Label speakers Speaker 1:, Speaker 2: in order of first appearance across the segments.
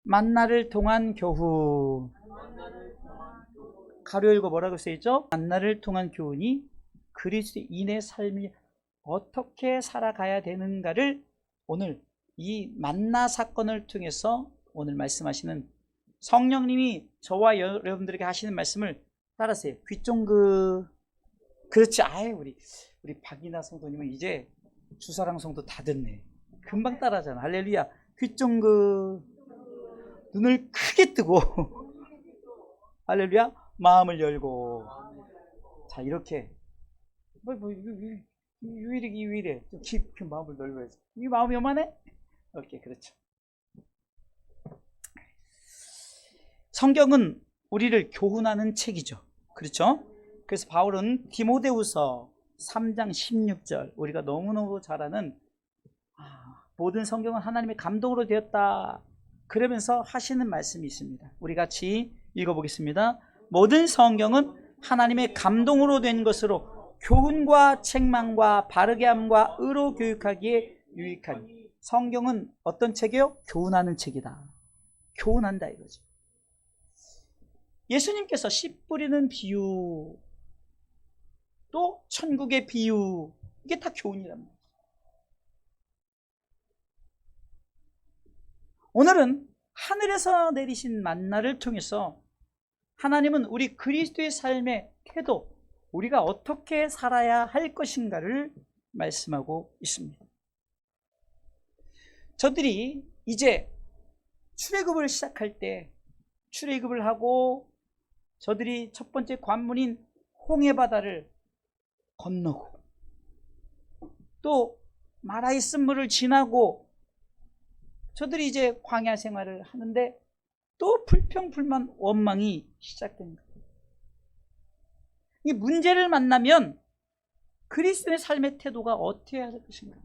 Speaker 1: 만나를 통한 교훈. 가로 열고 뭐라고 써있죠? 만나를 통한 교훈이 그리스도인의 삶이 어떻게 살아가야 되는가를 오늘 이 만나 사건을 통해서 오늘 말씀하시는 성령님이 저와 여러분들에게 하시는 말씀을 따라하세요. 귀쫑그. 그렇지. 아예 우리 박이나 성도님은 이제 주사랑 성도 다 듣네. 금방 따라하잖아. 할렐루야. 귀쫑그. 눈을 크게 뜨고 할렐루야. 마음을 열고. 자, 이렇게 왜 이래 좀 깊이 마음을 넓어야지. 이 마음이 요만해? 이렇게. 그렇죠. 성경은 우리를 교훈하는 책이죠. 그렇죠? 그래서 바울은 디모데후서 3장 16절, 우리가 너무너무 잘 아는 모든 성경은 하나님의 감동으로 되었다, 그러면서 하시는 말씀이 있습니다. 우리 같이 읽어보겠습니다. 모든 성경은 하나님의 감동으로 된 것으로 교훈과 책망과 바르게 함과 의로 교육하기에 유익하니. 성경은 어떤 책이요? 교훈하는 책이다. 교훈한다 이거죠. 예수님께서 씨 뿌리는 비유, 또 천국의 비유, 이게 다 교훈이란 말이에요. 오늘은 하늘에서 내리신 만나를 통해서 하나님은 우리 그리스도의 삶의 태도, 우리가 어떻게 살아야 할 것인가를 말씀하고 있습니다. 저들이 이제 출애굽을 시작할 때 출애굽을 하고 저들이 첫 번째 관문인 홍해바다를 건너고 또 마라의 쓴물을 지나고 저들이 이제 광야 생활을 하는데 또 불평불만 원망이 시작된 거예요. 이 문제를 만나면 그리스도의 삶의 태도가 어떻게 해야 할 것인가?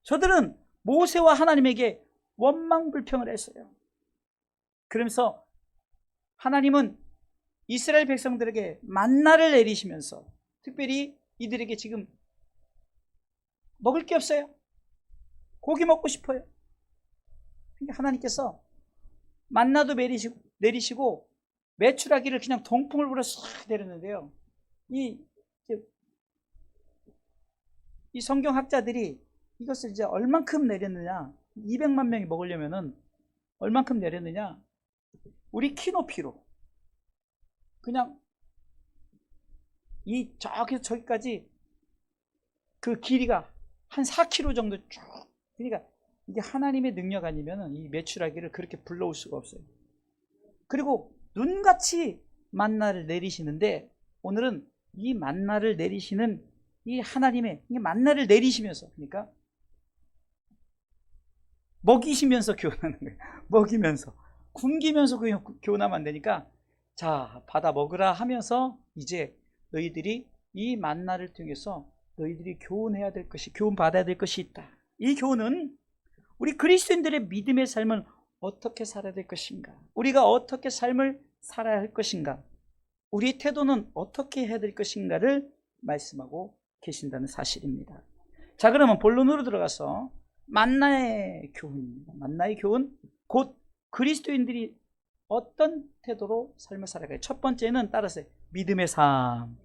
Speaker 1: 저들은 모세와 하나님에게 원망불평을 했어요. 그러면서 하나님은 이스라엘 백성들에게 만나를 내리시면서 특별히 이들에게 지금 먹을 게 없어요. 고기 먹고 싶어요. 그러니까 하나님께서 만나도 내리시고 메추라기를 그냥 동풍을 불어 싹 내렸는데요. 이 성경학자들이 이것을 이제 얼만큼 내렸느냐, 200만 명이 먹으려면은 얼만큼 내렸느냐, 우리 키 높이로 그냥 이 저기까지 그 길이가 한 4km 정도 쭉. 그러니까 이게 하나님의 능력 아니면은 이 메추라기를 그렇게 불러올 수가 없어요. 그리고 눈같이 만나를 내리시는데 오늘은 이 만나를 내리시는 이 하나님의 만나를 내리시면서, 그러니까 먹이시면서 교훈하는 거예요. 먹이면서, 굶기면서 교훈하면 안 되니까, 자, 받아 먹으라 하면서 이제 너희들이 이 만나를 통해서 너희들이 교훈해야 될 것이, 교훈받아야 될 것이 있다. 이 교훈은 우리 그리스도인들의 믿음의 삶은 어떻게 살아야 될 것인가, 우리가 어떻게 삶을 살아야 할 것인가, 우리의 태도는 어떻게 해야 될 것인가를 말씀하고 계신다는 사실입니다. 자, 그러면 본론으로 들어가서 만나의 교훈입니다. 만나의 교훈, 곧 그리스도인들이 어떤 태도로 삶을 살아가요. 첫 번째는 따라서 믿음의 삶.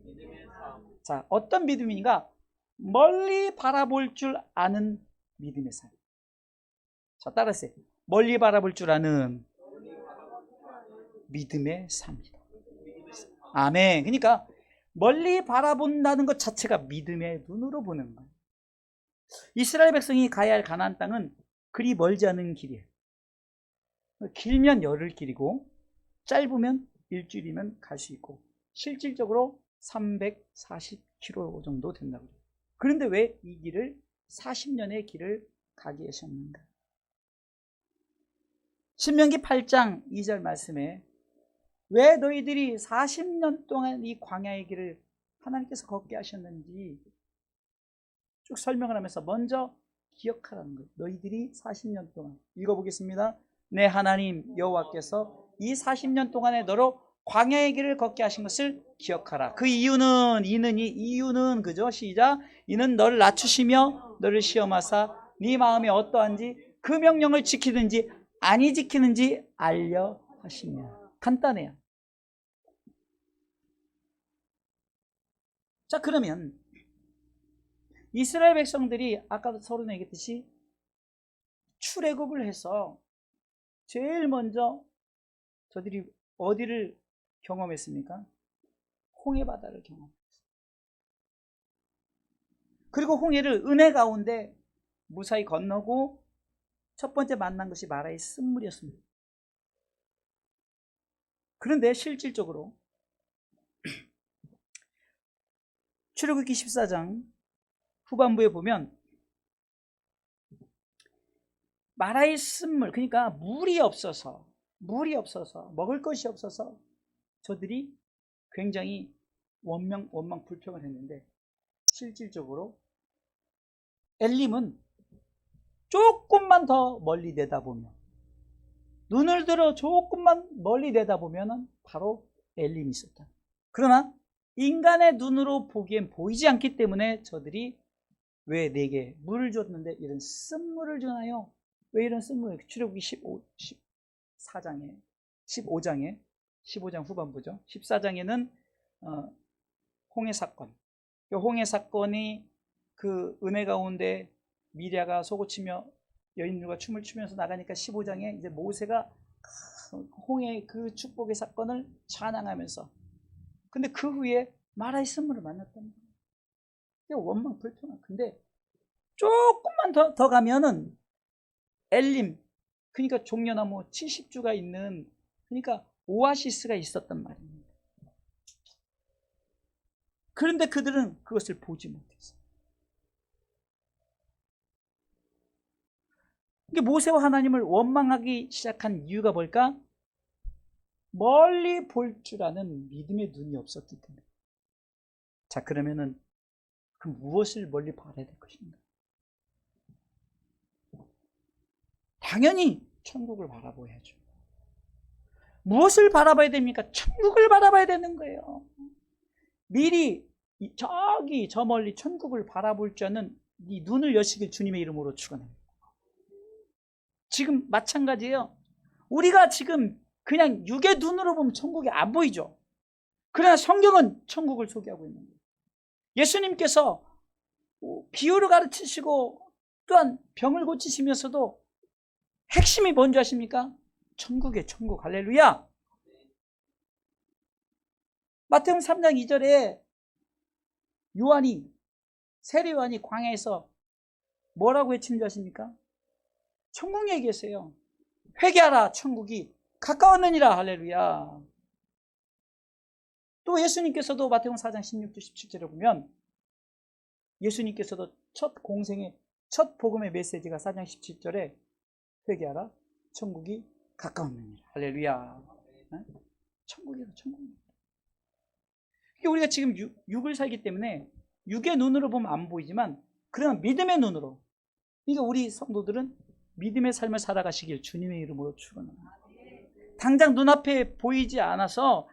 Speaker 1: 자, 어떤 믿음인가? 멀리 바라볼 줄 아는 믿음의 삶. 자, 따라서 멀리 바라볼 줄 아는 믿음의 삶이다. 아멘. 그러니까 멀리 바라본다는 것 자체가 믿음의 눈으로 보는 거예요. 이스라엘 백성이 가야 할 가나안 땅은 그리 멀지 않은 길이에요. 길면 열흘 길이고 짧으면 일주일이면 갈 수 있고 실질적으로 340km 정도 된다고 해요. 그런데 왜 이 길을 40년의 길을 가게 하셨는가? 신명기 8장 2절 말씀에 왜 너희들이 40년 동안 이 광야의 길을 하나님께서 걷게 하셨는지 쭉 설명을 하면서 먼저 기억하라는 거예요. 너희들이 40년 동안. 읽어보겠습니다. 내 하나님 여호와께서 이 40년 동안에 너로 광야의 길을 걷게 하신 것을 기억하라. 그 이유는 그죠? 시작. 이는 너를 낮추시며 너를 시험하사 네 마음이 어떠한지 그 명령을 지키든지 아니 지키는지 알려 하시며. 간단해요. 자, 그러면 이스라엘 백성들이 아까도 서로 얘기했듯이 출애굽을 해서 제일 먼저 저들이 어디를 경험했습니까? 홍해 바다를 경험했어요. 그리고 홍해를 은혜 가운데 무사히 건너고 첫 번째 만난 것이 마라의 쓴물이었습니다. 그런데 실질적으로 출애굽기 14장 후반부에 보면 마라의 쓴물, 그러니까 물이 없어서 먹을 것이 없어서 저들이 굉장히 원망 불평을 했는데, 실질적으로 엘림은 조금만 더 멀리 내다보면, 눈을 들어 조금만 멀리 내다보면 바로 엘림이 있었다. 그러나 인간의 눈으로 보기엔 보이지 않기 때문에 저들이 왜 내게 물을 줬는데 이런 쓴물을 주나요? 왜 이런 쓴물을? 출애굽기 15장 후반부죠. 14장에는 홍해 사건, 홍해 사건이 그 은혜 가운데 미리아가 소고치며 여인들과 춤을 추면서 나가니까 15장에 이제 모세가 홍해 그 축복의 사건을 찬양하면서, 근데 그 후에 마라의 쓴물을 만났답니다. 원망 불평한. 근데 조금만 더 가면은 엘림, 그러니까 종려나무 70주가 있는, 그러니까 오아시스가 있었단 말입니다. 그런데 그들은 그것을 보지 못했어요. 이게 모세와 하나님을 원망하기 시작한 이유가 뭘까? 멀리 볼 줄 아는 믿음의 눈이 없었기 때문에. 자, 그러면은 그 무엇을 멀리 바라야 될 것인가? 당연히 천국을 바라봐야죠. 무엇을 바라봐야 됩니까? 천국을 바라봐야 되는 거예요. 미리 저기 저 멀리 천국을 바라볼 줄 아는 이 눈을 여시길 주님의 이름으로 축원합니다. 지금 마찬가지예요. 우리가 지금 그냥 육의 눈으로 보면 천국이 안 보이죠. 그러나 성경은 천국을 소개하고 있는 거예요. 예수님께서 비유를 가르치시고 또한 병을 고치시면서도 핵심이 뭔지 아십니까? 천국이에요. 천국. 할렐루야. 마태복음 3장 2절에 세례 요한이 광야에서 뭐라고 외치는 줄 아십니까? 천국 얘기했어요. 회개하라, 천국이 가까웠느니라. 할렐루야. 또 예수님께서도 마태복음 4장 16절 17절에 보면 예수님께서도 첫 공생의 첫 복음의 메시지가 4장 17절에 회개하라, 천국이 가까웠느니라. 할렐루야. 천국이다, 천국이다. 우리가 지금 육을 살기 때문에 육의 눈으로 보면 안 보이지만, 그러나 믿음의 눈으로, 그러니까 우리 성도들은 믿음의 삶을 살아가시길 주님의 이름으로 축원합니다. 당장 눈앞에 보이지 않아서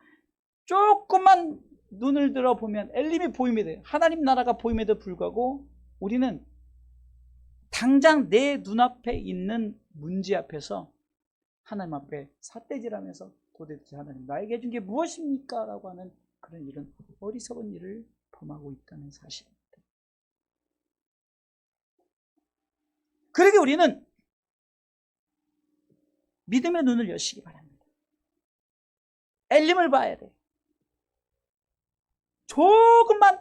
Speaker 1: 조금만 눈을 들어 보면 엘림이 보임에도, 하나님 나라가 보임에도 불구하고 우리는 당장 내 눈앞에 있는 문제 앞에서 하나님 앞에 삿대질하면서 도대체 하나님 나에게 해준 게 무엇입니까? 라고 하는 그런 이런 어리석은 일을 범하고 있다는 사실입니다. 그러게 우리는 믿음의 눈을 여시기 바랍니다. 엘림을 봐야 돼. 조금만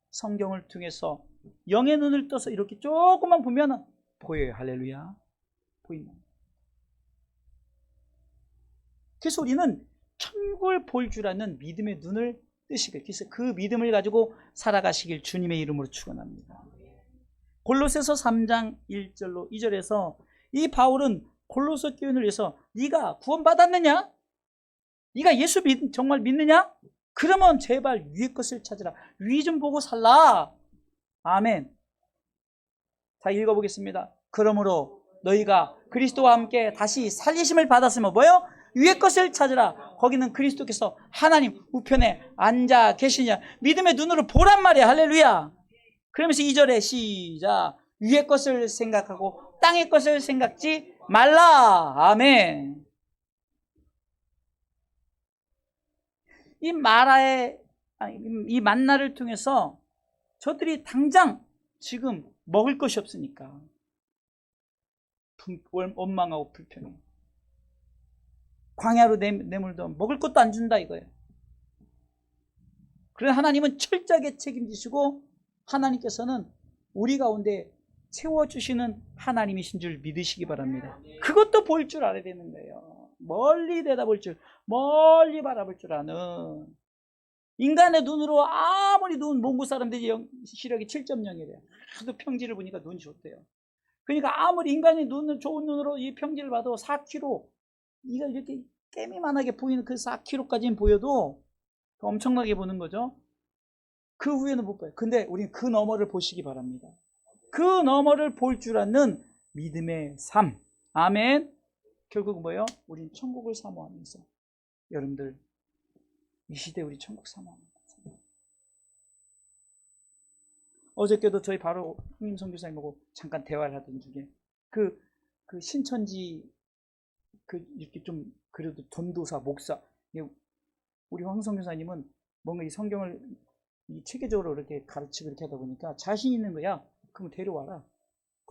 Speaker 1: 성경을 통해서 영의 눈을 떠서 이렇게 조금만 보면 보여요. 할렐루야. 보인다. 그래서 우리는 천국을 볼 줄 아는 믿음의 눈을 뜨시길, 그래서 그 믿음을 가지고 살아가시길 주님의 이름으로 축원합니다. 골로새서 3장 1절로 2절에서 이 바울은 골로새 교인을 위해서 네가 구원받았느냐? 네가 예수 정말 믿느냐? 그러면 제발 위의 것을 찾으라. 위 좀 보고 살라. 아멘. 자, 읽어보겠습니다. 그러므로 너희가 그리스도와 함께 다시 살리심을 받았으면 뭐예요? 위의 것을 찾으라. 거기는 그리스도께서 하나님 우편에 앉아 계시냐. 믿음의 눈으로 보란 말이야. 할렐루야. 그러면서 2절에 시작. 위의 것을 생각하고 땅의 것을 생각지 말라. 아멘. 이 만나를 통해서 저들이 당장 지금 먹을 것이 없으니까 원망하고 불평해. 광야로 내몰도 먹을 것도 안 준다 이거예요. 그래서 하나님은 철저하게 책임지시고 하나님께서는 우리 가운데 채워주시는 하나님이신 줄 믿으시기 바랍니다. 그것도 볼 줄 알아야 되는 거예요. 멀리 내다볼 줄, 멀리 바라볼 줄 아는. 인간의 눈으로 아무리 눈 몽고 사람들이 시력이 7.0이래요. 하도 평지를 보니까 눈이 좋대요. 그러니까 아무리 인간의 눈을 좋은 눈으로 이 평지를 봐도 4km, 이가 이렇게 깨미만하게 보이는 그 4km까지는 보여도 엄청나게 보는 거죠. 그 후에는 못 봐요. 근데 우리는 그 너머를 보시기 바랍니다. 그 너머를 볼 줄 아는 믿음의 삶. 아멘. 결국 뭐예요? 우린 천국을 사모하면서, 여러분들 이 시대에 우리 천국 사모합니다. 어저께도 저희 바로 형님 선교사님하고 잠깐 대화를 하던 중에 그 신천지 이렇게 좀 그래도 전도사 목사, 우리 황 선교사님은 뭔가 이 성경을 이 체계적으로 이렇게 가르치고 이렇게 하다 보니까 자신 있는 거야. 그럼 데려와라.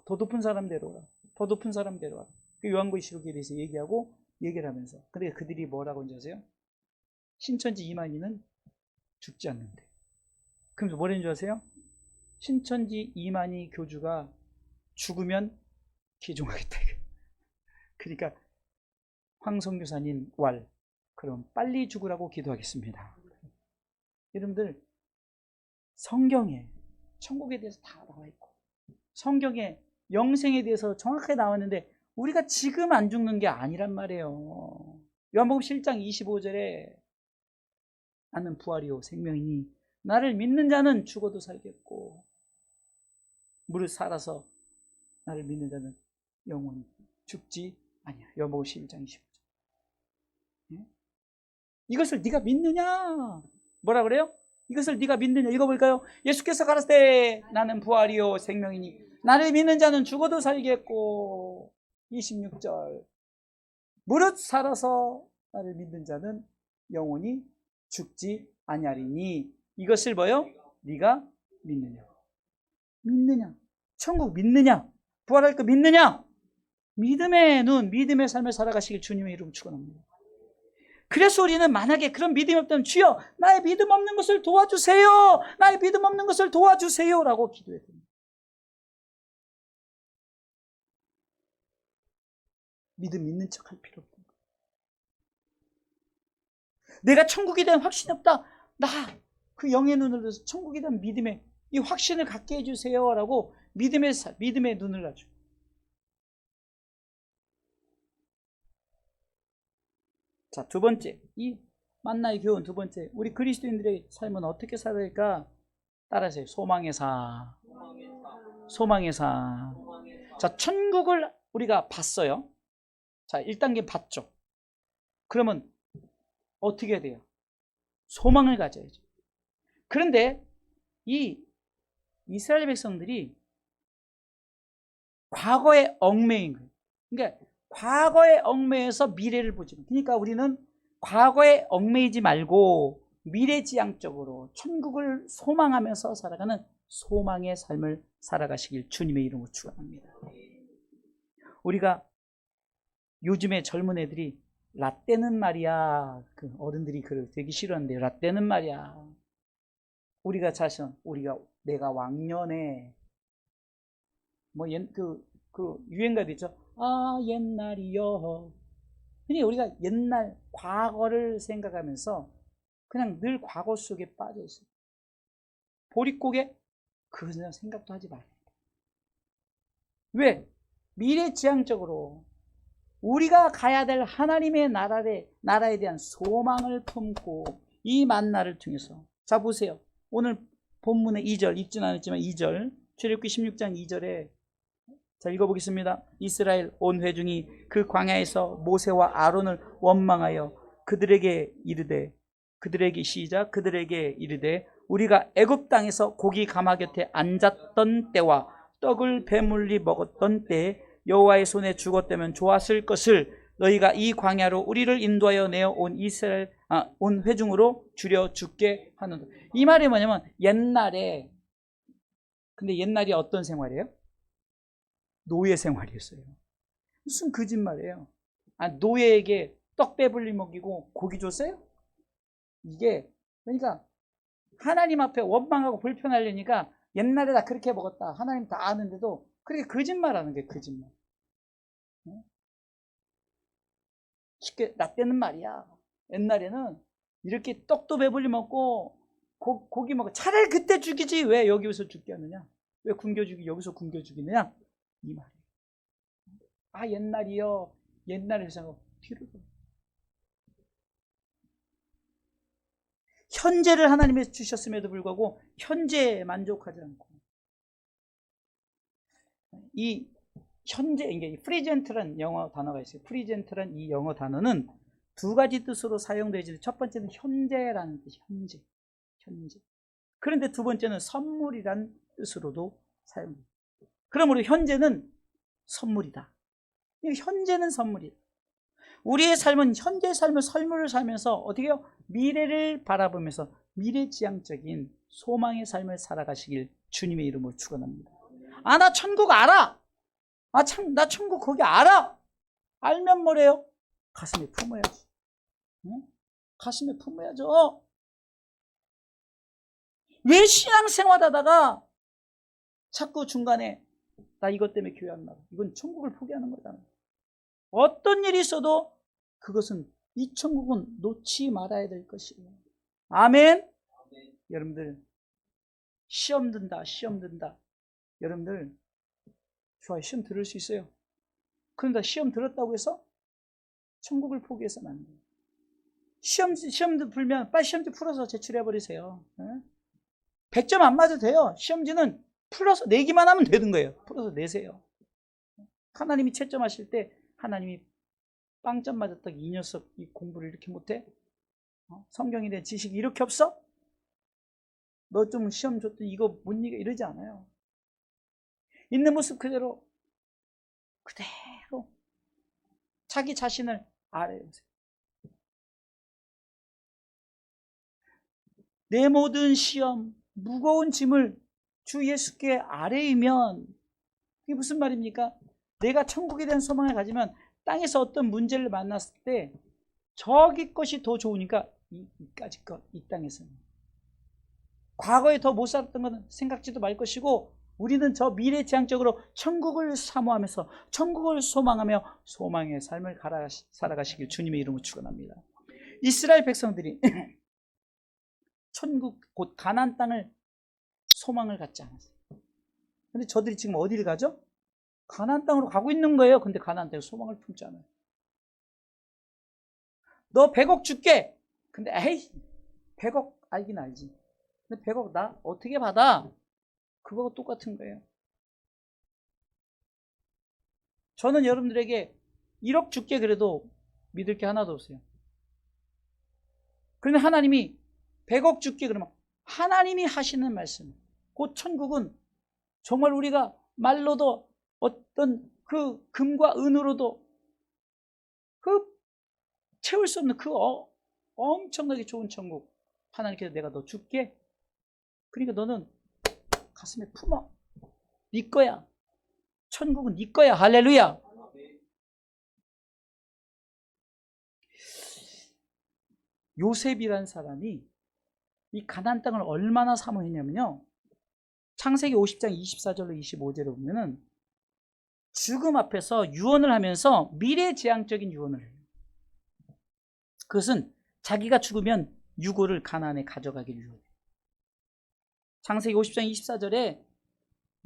Speaker 1: 더 높은 사람 데려와라. 더 높은 사람 데려와라. 그 요한계시록에 대해서 얘기를 하면서. 근데 그들이 뭐라고 하는지 아세요? 신천지 이만희는 죽지 않는데. 그러면서 뭐라는 줄 아세요? 신천지 이만희 교주가 죽으면 개종하겠다. 그러니까 황 선교사님 그럼 빨리 죽으라고 기도하겠습니다. 여러분들 성경에 천국에 대해서 다 나와 있고 성경에 영생에 대해서 정확하게 나왔는데 우리가 지금 안 죽는 게 아니란 말이에요. 요한복음 7장 25절에 나는 부활이요 생명이니 나를 믿는 자는 죽어도 살겠고 무릇 살아서 나를 믿는 자는 영원히 죽지 아니야. 요한복음 11장 25절. 이것을 네가 믿느냐? 뭐라 그래요? 이것을 네가 믿느냐? 읽어볼까요? 예수께서 가라사대 나는 부활이요 생명이니 나를 믿는 자는 죽어도 살겠고 26절 무릇 살아서 나를 믿는 자는 영원히 죽지 아니하리니 이것을 뭐요? 네가 믿느냐? 믿느냐? 천국 믿느냐? 부활할 거 믿느냐? 믿음의 눈, 믿음의 삶을 살아가시길 주님의 이름 축원합니다. 그래서 우리는 만약에 그런 믿음이 없다면 주여 나의 믿음 없는 것을 도와주세요. 나의 믿음 없는 것을 도와주세요 라고 기도해야 됩니다. 믿음 있는 척 할 필요 없다. 내가 천국에 대한 확신이 없다. 나 그 영의 눈을 들어서 천국에 대한 믿음의 이 확신을 갖게 해주세요 라고 믿음의 눈을 가지고. 자, 두 번째, 이 만나의 교훈 두 번째, 우리 그리스도인들의 삶은 어떻게 살아야 될까? 따라하세요. 소망의 삶. 소망의 삶. 자, 천국을 우리가 봤어요. 자, 1단계 봤죠. 그러면 어떻게 해야 돼요? 소망을 가져야죠. 그런데 이 이스라엘 백성들이 과거에 얽매인 거예요. 그러니까 과거에 얽매여서 미래를 보지. 그러니까 우리는 과거에 얽매이지 말고 미래지향적으로 천국을 소망하면서 살아가는 소망의 삶을 살아가시길 주님의 이름으로 축원합니다. 우리가 요즘에 젊은 애들이 라떼는 말이야, 그 어른들이 그걸 되게 싫어하는데 라떼는 말이야. 우리가 내가 왕년에 뭐 그 유행가도 있죠. 아 옛날이여. 그러니까 우리가 옛날 과거를 생각하면서 그냥 늘 과거 속에 빠져 있어요. 보릿고개 그런 생각도 하지 말아요. 왜? 미래지향적으로 우리가 가야 될 하나님의 나라에 대한 소망을 품고 이 만나를 통해서. 자 보세요. 오늘 본문의 2절 읽진 않았지만 2절 출애굽기 16장 2절에 자 읽어보겠습니다. 이스라엘 온 회중이 그 광야에서 모세와 아론을 원망하여 그들에게 시작 그들에게 이르되 우리가 애굽 땅에서 고기 가마 곁에 앉았던 때와 떡을 배물리 먹었던 때에 여호와의 손에 죽었다면 좋았을 것을 너희가 이 광야로 우리를 인도하여 내어 온 회중으로 줄여 죽게 하는다. 이 말이 뭐냐면 옛날에, 근데 옛날이 어떤 생활이에요? 노예 생활이었어요. 무슨 거짓말이에요. 노예에게 떡 배불리 먹이고 고기 줬어요? 이게 그러니까 하나님 앞에 원망하고 불편하려니까 옛날에 다 그렇게 먹었다, 하나님 다 아는데도 그렇게 거짓말하는 게 거짓말. 쉽게 나 때는 말이야, 옛날에는 이렇게 떡도 배불리 먹고 고기 먹고 차라리 그때 죽이지 왜 여기서 죽게 하느냐, 왜 굶겨 죽이 여기서 굶겨 죽이느냐, 이 말이에요. 옛날이요, 옛날에 생각 뒤로 현재를 하나님이 주셨음에도 불구하고 현재에 만족하지 않고, 이 현재, 이게 프리젠트란 영어 단어가 있어요. 프리젠트란 이 영어 단어는 두 가지 뜻으로 사용되지. 첫 번째는 현재라는 뜻이 현재. 그런데 두 번째는 선물이란 뜻으로도 사용돼요. 그러므로 현재는 선물이다. 현재는 선물이다. 우리의 삶은 현재의 삶을 선물을 살면서 어떻게 해요? 미래를 바라보면서 미래지향적인 소망의 삶을 살아가시길 주님의 이름으로 축원합니다. 나 천국 알아. 나 천국 거기 알아. 알면 뭐래요? 가슴에 품어야지. 가슴에 품어야죠. 왜 신앙생활 하다가 자꾸 중간에 나 이것 때문에 교회 안 나가. 이건 천국을 포기하는 거잖아요. 어떤 일이 있어도 그것은, 이 천국은 놓지 말아야 될 것이에요. 아멘. 여러분들 시험 든다. 여러분들 좋아요, 시험 들을 수 있어요. 그런데 시험 들었다고 해서 천국을 포기해서는 안 돼요. 시험도 풀면 빨리 시험지 풀어서 제출해 버리세요. 100점 안 맞아도 돼요. 시험지는 풀어서 내기만 하면 되는 거예요. 풀어서 내세요. 하나님이 채점하실 때 하나님이 빵점 맞았다, 이 녀석 이 공부를 이렇게 못해? 성경에 대한 지식이 이렇게 없어? 너 좀 시험 줬더니 이거 못 이겨, 이러지 않아요. 있는 모습 그대로 자기 자신을 아뢰보세요. 내 모든 시험, 무거운 짐을 주 예수께 아뢰이면, 그게 무슨 말입니까? 내가 천국에 대한 소망을 가지면 땅에서 어떤 문제를 만났을 때 저기 것이 더 좋으니까 이까지 것, 이 땅에서는 과거에 더 못 살았던 것은 생각지도 말 것이고, 우리는 저 미래지향적으로 천국을 사모하면서 천국을 소망하며 소망의 삶을 살아가시길 주님의 이름으로 축원합니다. 이스라엘 백성들이 천국 곧 가나안 땅을 소망을 갖지 않았어요. 근데 저들이 지금 어디를 가죠? 가나안 땅으로 가고 있는 거예요. 근데 가나안 땅에 소망을 품지 않아요. 너 100억 줄게. 근데 100억 알긴 알지. 근데 100억 나 어떻게 받아? 그거가 똑같은 거예요. 저는 여러분들에게 1억 줄게 그래도 믿을 게 하나도 없어요. 그런데 하나님이 100억 줄게 그러면 하나님이 하시는 말씀, 곧 천국은 정말 우리가 말로도 어떤 그 금과 은으로도 채울 수 없는 엄청나게 좋은 천국, 하나님께서 내가 너 줄게. 그러니까 너는 가슴에 품어. 네 거야. 천국은 네 거야. 할렐루야. 요셉이란 사람이 이 가나안 땅을 얼마나 사모했냐면요, 창세기 50장 24절로 25절에 보면은 죽음 앞에서 유언을 하면서 미래지향적인 유언을 해요. 그것은 자기가 죽으면 유고를 가나안에 가져가기를 유언해요. 창세기 50장 24절에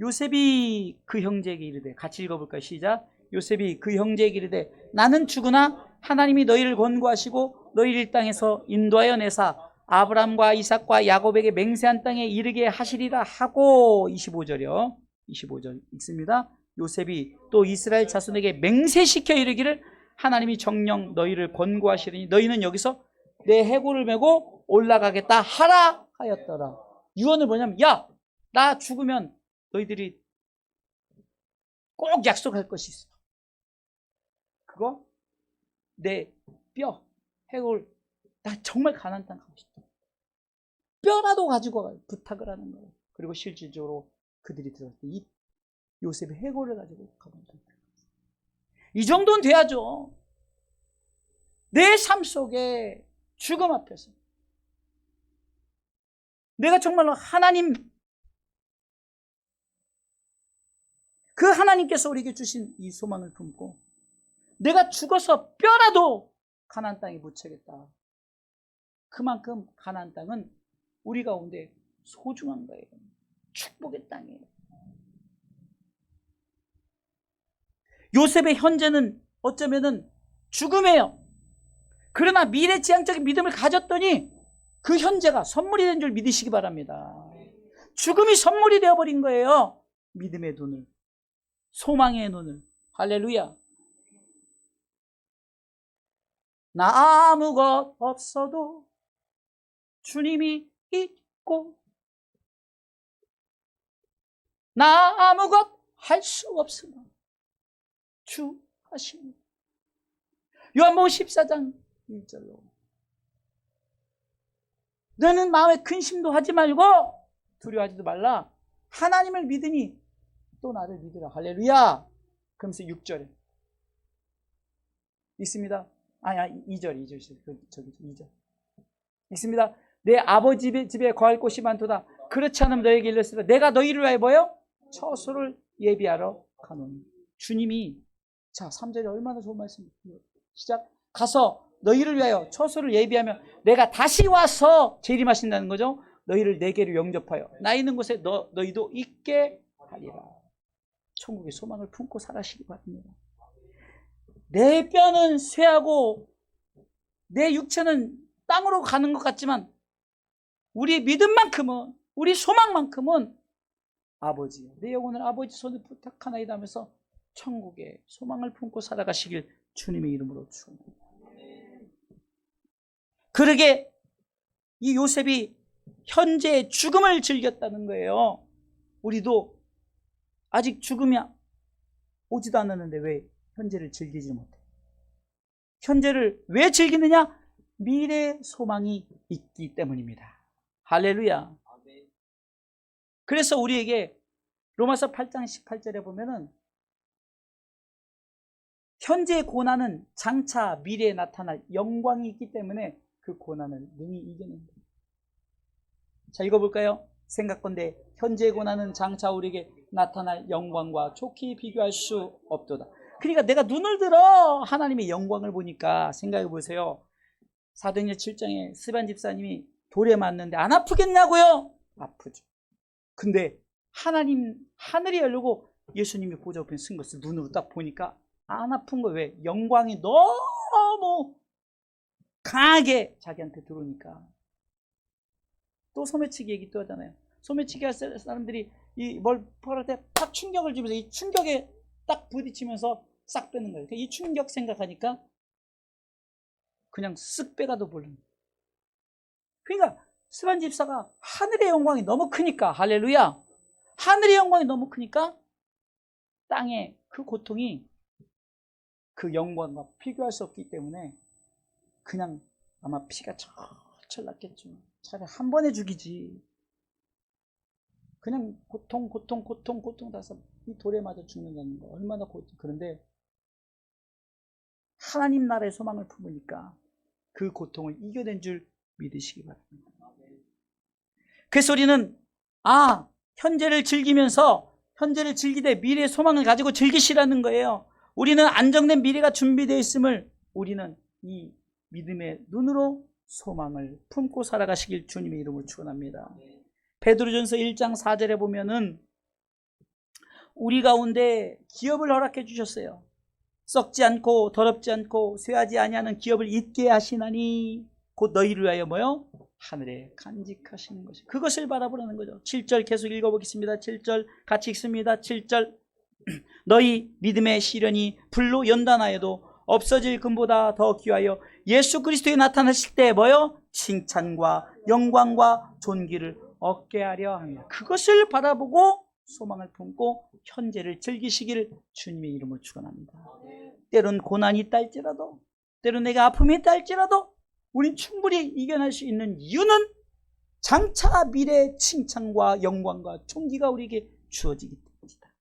Speaker 1: 요셉이 그 형제에게 이르되, 같이 읽어볼까요? 시작. 요셉이 그 형제에게 이르되 나는 죽으나 하나님이 너희를 권고하시고 너희를 이 땅에서 인도하여 내사 아브람과 이삭과 야곱에게 맹세한 땅에 이르게 하시리라 하고, 25절이요. 25절 읽습니다. 요셉이 또 이스라엘 자손에게 맹세시켜 이르기를 하나님이 정령 너희를 권고하시리니 너희는 여기서 내 해골을 메고 올라가겠다 하라 하였더라. 유언을 뭐냐면, 야, 나 죽으면 너희들이 꼭 약속할 것이 있어. 그거 내 뼈, 해골, 나 정말 가나안 땅 가고 싶다. 뼈라도 가지고 가요. 부탁을 하는 거예요. 그리고 실질적으로 그들이 들어갈 때 이 요셉의 해골을 가지고 가본 거예요. 이 정도는 돼야죠. 내 삶 속에 죽음 앞에서 내가 정말로 하나님, 그 하나님께서 우리에게 주신 이 소망을 품고 내가 죽어서 뼈라도 가나안 땅에 묻혀야겠다. 그만큼 가나안 땅은 우리 가운데 소중한 거예요. 축복의 땅이에요. 요셉의 현재는 어쩌면은 죽음이에요. 그러나 미래지향적인 믿음을 가졌더니 그 현재가 선물이 된 줄 믿으시기 바랍니다. 죽음이 선물이 되어버린 거예요. 믿음의 눈을, 소망의 눈을. 할렐루야. 나 아무것 없어도 주님이 있고, 나 아무것 할 수 없으나 주 하시니. 요한복음 14장 1절로 너는 마음에 근심도 하지 말고 두려워하지도 말라. 하나님을 믿으니 또 나를 믿으라. 할렐루야. 그러면서 6절에 있습니다. 아니야, 2절. 저기 2절. 있습니다. 내 아버지 집에 거할 곳이 많도다. 그렇지 않으면 너에게 일렀으라. 내가 너희를 위하여 뭐요? 처소를 예비하러 가노니. 주님이, 자, 3절이 얼마나 좋은 말씀이에요. 시작. 가서 너희를 위하여 처소를 예비하며 내가 다시 와서 재림하신다는 거죠. 너희를 내게로 영접하여 나 있는 곳에 너희도 있게 하리라. 천국의 소망을 품고 살아시기 바랍니다. 내 뼈는 쇠하고 내 육체는 땅으로 가는 것 같지만 우리 믿음만큼은, 우리 소망만큼은 아버지, 내 영혼을 아버지 손에 부탁하나이다 하면서 천국의 소망을 품고 살아가시길 주님의 이름으로 축원합니다. 그러게 이 요셉이 현재의 죽음을 즐겼다는 거예요. 우리도 아직 죽음이 오지도 않았는데 왜 현재를 즐기지 못해? 현재를 왜 즐기느냐? 미래 소망이 있기 때문입니다. 할렐루야. 그래서 우리에게 로마서 8장 18절에 보면은 현재의 고난은 장차 미래에 나타날 영광이 있기 때문에 그 고난을 능히 이겨낸다. 자, 읽어볼까요? 생각건대 현재의 고난은 장차 우리에게 나타날 영광과 좋게 비교할 수 없도다. 그러니까 내가 눈을 들어 하나님의 영광을 보니까 생각해 보세요. 사도행전 7장에 스반 집사님이 돌에 맞는데 안 아프겠냐고요? 아프죠. 근데 하늘이 열리고 예수님이 보좌 옆에 쓴 것을 눈으로 딱 보니까 안 아픈 거예요. 왜? 영광이 너무 강하게 자기한테 들어오니까. 또 소매치기 얘기 또 하잖아요. 소매치기 할 사람들이 뭘 펄할 때 딱 충격을 주면서 이 충격에 딱 부딪히면서 싹 빼는 거예요. 이 충격 생각하니까 그냥 쓱 빼가도 모르는 거예요. 그러니까 스반 집사가 하늘의 영광이 너무 크니까, 할렐루야, 하늘의 영광이 너무 크니까 땅의 그 고통이 그 영광과 비교할 수 없기 때문에 그냥 아마 피가 철철 났겠죠. 차라리 한 번에 죽이지. 그냥 고통 나서 이 돌에 맞아 죽는다는 거 얼마나 고통. 그런데 하나님 나라의 소망을 품으니까 그 고통을 이겨낸 줄 믿으시기 바랍니다. 그래서 우리는 현재를 즐기되 미래의 소망을 가지고 즐기시라는 거예요. 우리는 안정된 미래가 준비되어 있음을 우리는 이 믿음의 눈으로 소망을 품고 살아가시길 주님의 이름으로 축원합니다. 베드로전서 1장 4절에 보면은 우리 가운데 기업을 허락해 주셨어요. 썩지 않고 더럽지 않고 쇠하지 아니하는 기업을 있게 하시나니 곧 너희를 위하여 뭐요? 하늘에 간직하시는 것이, 그것을 바라보라는 거죠. 7절 계속 읽어보겠습니다. 7절 같이 읽습니다. 7절 너희 믿음의 시련이 불로 연단하여도 없어질 금보다 더 귀하여 예수 그리스도에 나타나실 때 뭐요? 칭찬과 영광과 존귀를 얻게 하려 합니다. 그것을 바라보고 소망을 품고 현재를 즐기시기를 주님의 이름으로 축원합니다. 때론 고난이 있다 할지라도, 때론 내가 아픔이 있다 할지라도 우린 충분히 이겨낼 수 있는 이유는 장차 미래의 칭찬과 영광과 존귀가 우리에게 주어지기 때문이다.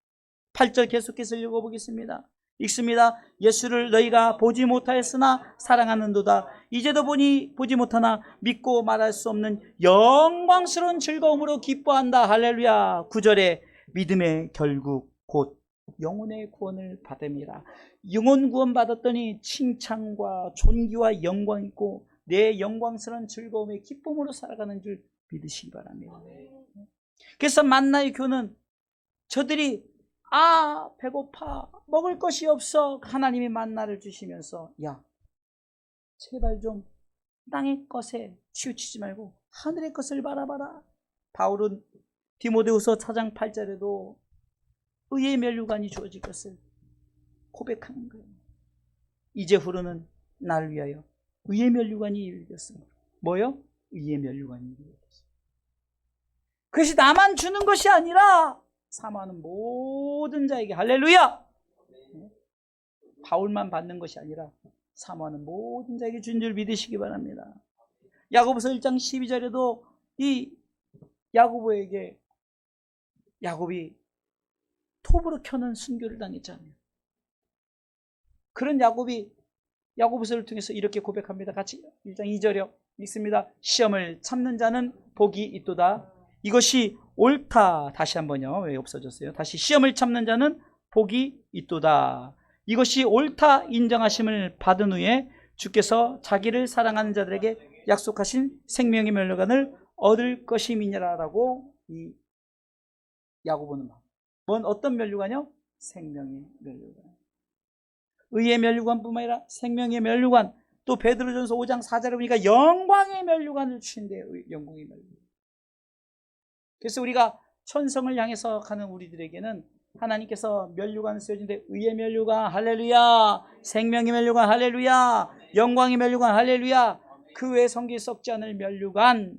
Speaker 1: 8절 계속해서 읽어보겠습니다. 읽습니다. 예수를 너희가 보지 못하였으나 사랑하는도다. 이제도 보지 못하나 믿고 말할 수 없는 영광스러운 즐거움으로 기뻐한다. 할렐루야. 9절에 믿음의 결국 곧 영혼의 구원을 받음이라. 영혼 구원 받았더니 칭찬과 존귀와 영광이 있고 내 영광스러운 즐거움의 기쁨으로 살아가는 줄 믿으시기 바랍니다. 그래서 만나의 교는 저들이 배고파 먹을 것이 없어 하나님이 만나를 주시면서 야 제발 좀 땅의 것에 치우치지 말고 하늘의 것을 바라봐라. 바울은 디모데후서 4장 8절에도 의의 면류관이 주어질 것을 고백하는 거예요. 이제후로는 나를 위하여 의의 면류관이 열렸습니다. 뭐요? 의의 면류관이 열렸습니다. 그것이 나만 주는 것이 아니라 사모하는 모든 자에게 할렐루야! 바울만 받는 것이 아니라 사모하는 모든 자에게 준 줄 믿으시기 바랍니다. 야고보서 1장 12절에도 이 야고보에게 야곱이 톱으로 켜는 순교를 당했잖아요. 그런 야곱이 야고보서를 통해서 이렇게 고백합니다. 같이 1장 2절이요. 읽습니다. 시험을 참는 자는 복이 있도다. 이것이 옳다. 다시 한번요. 왜 없어졌어요? 다시 시험을 참는 자는 복이 있도다. 이것이 옳다 인정하심을 받은 후에 주께서 자기를 사랑하는 자들에게 약속하신 생명의 면류관을 얻을 것임이니라라고 이 야고보는 어떤 면류관이요? 생명의 면류관. 의의 면류관뿐만 아니라 생명의 면류관. 또 베드로전서 5장 4절에 보니까 영광의 면류관을 주신대요. 영광의 면류관. 그래서 우리가 천성을 향해서 가는 우리들에게는 하나님께서 면류관을 쓰여준데 의의 면류관 할렐루야, 생명의 면류관 할렐루야, 영광의 면류관 할렐루야, 그 외에 성경에 썩지 않을 면류관,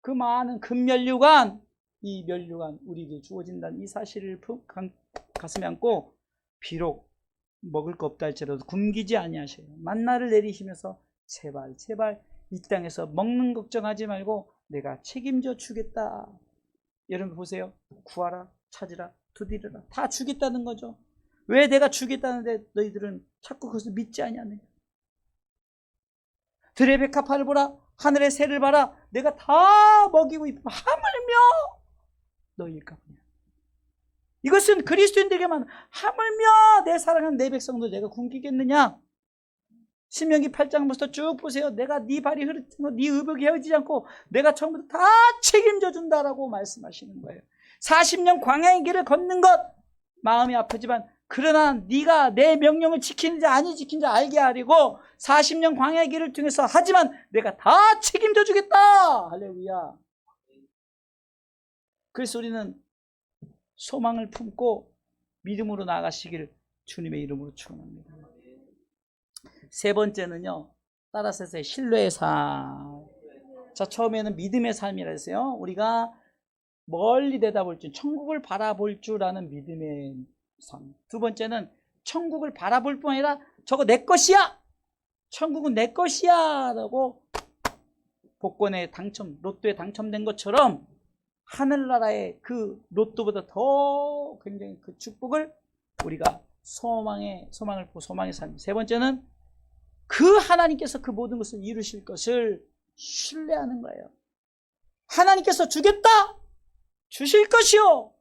Speaker 1: 그 많은 금면류관, 이 면류관 우리에게 주어진다는 이 사실을 가슴에 안고 비록 먹을 거 없다 할지라도 굶기지 아니하셔요. 만나를 내리시면서 제발 이 땅에서 먹는 걱정하지 말고 내가 책임져 주겠다. 여러분 보세요. 구하라, 찾으라, 두드리라. 다 주겠다는 거죠. 왜 내가 주겠다는데 너희들은 자꾸 그것을 믿지 아니하느냐. 들의 백합화를 보라, 하늘의 새를 봐라. 내가 다 먹이고 있고 하물며 너희일까 보냐. 이것은 그리스도인들에게만 하물며 내 사랑하는 내 백성도 내가 굶기겠느냐. 신명기 8장부터 쭉 보세요. 내가 네 발이 흐릿하고 네 의복이 헤어지지 않고 내가 처음부터 다 책임져 준다라고 말씀하시는 거예요. 40년 광야의 길을 걷는 것 마음이 아프지만 그러나 네가 내 명령을 지키는지 아니 지키는지 알게 하려고 40년 광야의 길을 통해서 하지만 내가 다 책임져 주겠다. 할렐루야. 그래서 우리는 소망을 품고 믿음으로 나아가시길 주님의 이름으로 축원합니다. 세 번째는요, 따라서 해서 신뢰의 삶. 자, 처음에는 믿음의 삶이라 했어요. 우리가 멀리 내다볼 줄, 천국을 바라볼 줄 아는 믿음의 삶. 두 번째는 천국을 바라볼 뿐 아니라 저거 내 것이야! 천국은 내 것이야! 라고 복권에 로또에 당첨된 것처럼 하늘나라의 그 로또보다 더 굉장히 그 축복을 우리가 소망을 보고 소망의 삶. 세 번째는 그 하나님께서 그 모든 것을 이루실 것을 신뢰하는 거예요. 하나님께서 주겠다! 주실 것이요!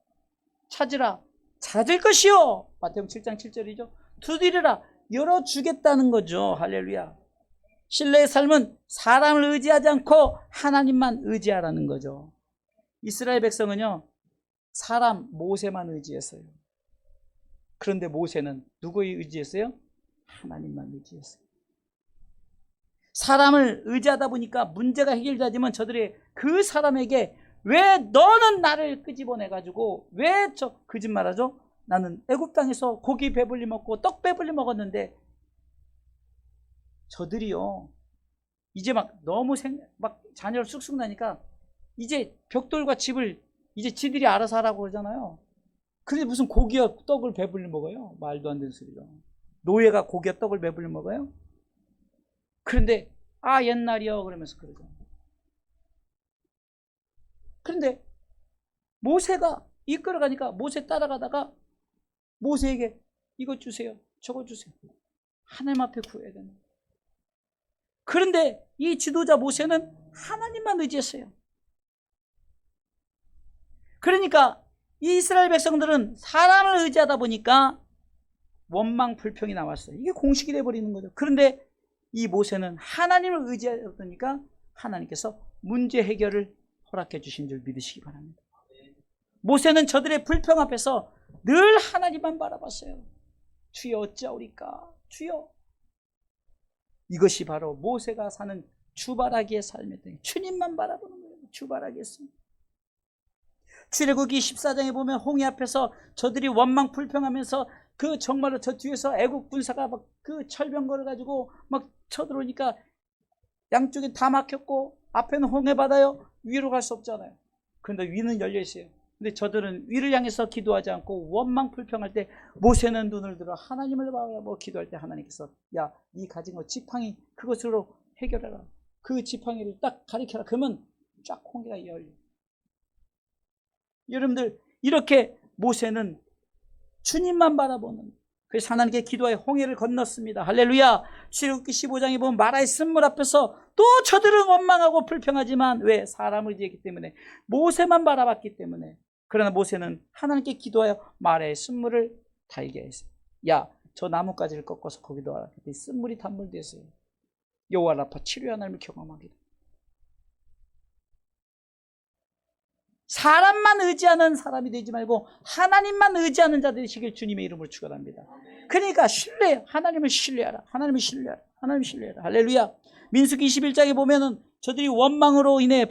Speaker 1: 찾으라! 찾을 것이요! 마태복음 7장 7절이죠. 두드리라! 열어주겠다는 거죠. 할렐루야. 신뢰의 삶은 사람을 의지하지 않고 하나님만 의지하라는 거죠. 이스라엘 백성은요, 사람 모세만 의지했어요. 그런데 모세는 누구에 의지했어요? 하나님만 의지했어요. 사람을 의지하다 보니까 문제가 해결되지만 저들이 그 사람에게 왜 너는 나를 끄집어내가지고 왜 거짓말하죠? 나는 애굽 땅에서 고기 배불리 먹고 떡 배불리 먹었는데 저들이요 이제 막 너무 막 자녀를 쑥쑥 나니까 이제 벽돌과 집을 이제 지들이 알아서 하라고 그러잖아요. 그런데 무슨 고기와 떡을 배불리 먹어요? 말도 안 되는 소리죠. 노예가 고기와 떡을 배불리 먹어요? 그런데 아 옛날이요 그러면서 그러죠. 그런데 모세가 이끌어가니까 모세 따라가다가 모세에게 이것 주세요 저것 주세요. 하나님 앞에 구해야 되는. 그런데 이 지도자 모세는 하나님만 의지했어요. 그러니까 이 이스라엘 백성들은 사람을 의지하다 보니까 원망 불평이 나왔어요. 이게 공식이 돼버리는 거죠. 그런데 이 모세는 하나님을 의지하니까 하나님께서 문제 해결을 허락해 주신 줄 믿으시기 바랍니다. 모세는 저들의 불평 앞에서 늘 하나님만 바라봤어요. 주여 어찌하오리까 주여. 이것이 바로 모세가 사는 주바라기의 삶이었던 주님만 바라보는 거예요. 주바라기였습니다. 출애굽기 14장에 보면 홍해 앞에서 저들이 원망 불평하면서 그 정말로 저 뒤에서 애국 군사가 막 그 철병거를 가지고 막 쳐들어오니까 양쪽에 다 막혔고 앞에는 홍해 바다요. 위로 갈 수 없잖아요. 그런데 위는 열려 있어요. 근데 저들은 위를 향해서 기도하지 않고 원망 불평할 때 모세는 눈을 들어 하나님을 바라보고 기도할 때 하나님께서 야, 네 가진 거 지팡이 그것으로 해결해라. 그 지팡이를 딱 가리켜라. 그러면 쫙 홍해가 열려. 여러분들 이렇게 모세는 주님만 바라보는, 그래서 하나님께 기도하여 홍해를 건넜습니다. 할렐루야. 출애굽기 15장에 보면 마라의 쓴물 앞에서 또 저들은 원망하고 불평하지만 왜? 사람을 의지했기 때문에, 모세만 바라봤기 때문에. 그러나 모세는 하나님께 기도하여 마라의 쓴물을 달게 했어요. 야, 저 나뭇가지를 꺾어서 거기다 와라. 쓴물이 단물 됐어요. 여호와 라파 치료의 하나님을 경험하게 됩니다. 사람만 의지하는 사람이 되지 말고 하나님만 의지하는 자 되시길 주님의 이름으로 축원합니다. 그러니까 신뢰, 하나님을 신뢰하라. 하나님을 신뢰하라. 하나님을 신뢰하라. 할렐루야. 민수기 21장에 보면은 저들이 원망으로 인해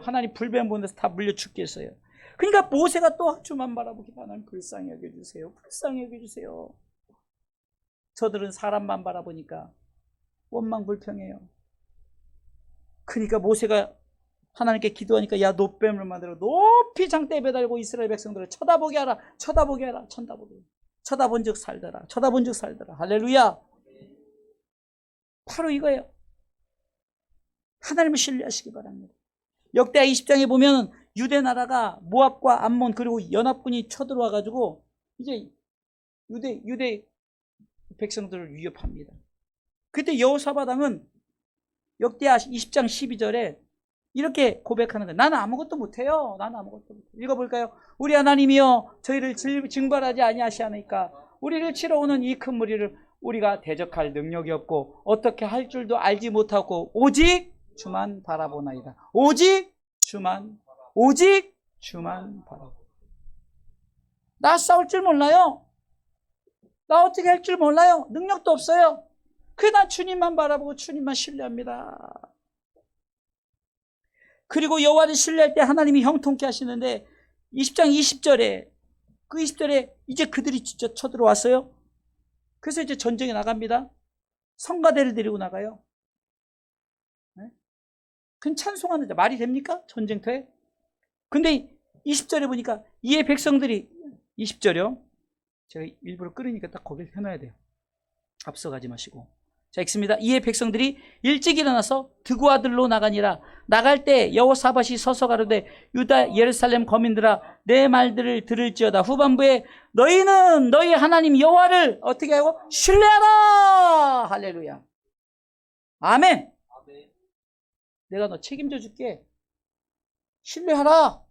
Speaker 1: 하나님 불뱀 보내서 다 물려 죽게 했어요. 그러니까 모세가 또 주만 바라보기로 하나님 불쌍히 여겨주세요. 불쌍히 여겨주세요. 저들은 사람만 바라보니까 원망 불평해요. 그러니까 모세가 하나님께 기도하니까 야 놋뱀을 만들어 높이 장대에 매달고 이스라엘 백성들을 쳐다보게 하라. 쳐다보게 하라. 쳐다보게. 쳐다본 즉 살더라. 쳐다본 즉 살더라. 할렐루야. 바로 이거예요. 하나님을 신뢰하시기 바랍니다. 역대하 20장에 보면 유대 나라가 모압과 암몬 그리고 연합군이 쳐들어와 가지고 이제 유대 백성들을 위협합니다. 그때 여호사밧 왕은 역대하 20장 12절에 이렇게 고백하는 거예요. 나는 아무것도 못해요. 나는 아무것도 못해요. 읽어볼까요? 우리 하나님이여 저희를 징벌하지 아니하시하니까 우리를 치러 오는 이 큰 무리를 우리가 대적할 능력이 없고 어떻게 할 줄도 알지 못하고 오직 주만 바라보나이다. 오직 주만 바라보. 나 싸울 줄 몰라요. 나 어떻게 할 줄 몰라요. 능력도 없어요. 그나 주님만 바라보고 주님만 신뢰합니다. 그리고 여호와를 신뢰할 때 하나님이 형통케 하시는데 20장 20절에 그 20절에 이제 그들이 진짜 쳐들어왔어요. 그래서 이제 전쟁에 나갑니다. 성가대를 데리고 나가요. 네? 그건 찬송하는 자 말이 됩니까? 전쟁터에. 근데 20절에 보니까 이에 백성들이 20절이요. 제가 일부러 끌으니까 딱 거기를 해놔야 돼요. 앞서가지 마시고. 자, 읽습니다. 이에 백성들이 일찍 일어나서 드고아들로 나가니라. 나갈 때 여호사밧이 서서 가로되 유다 예루살렘 거민들아 내 말들을 들을지어다. 후반부에 너희는 너희 하나님 여호와를 어떻게 하고 신뢰하라. 할렐루야. 아멘. 내가 너 책임져 줄게. 신뢰하라.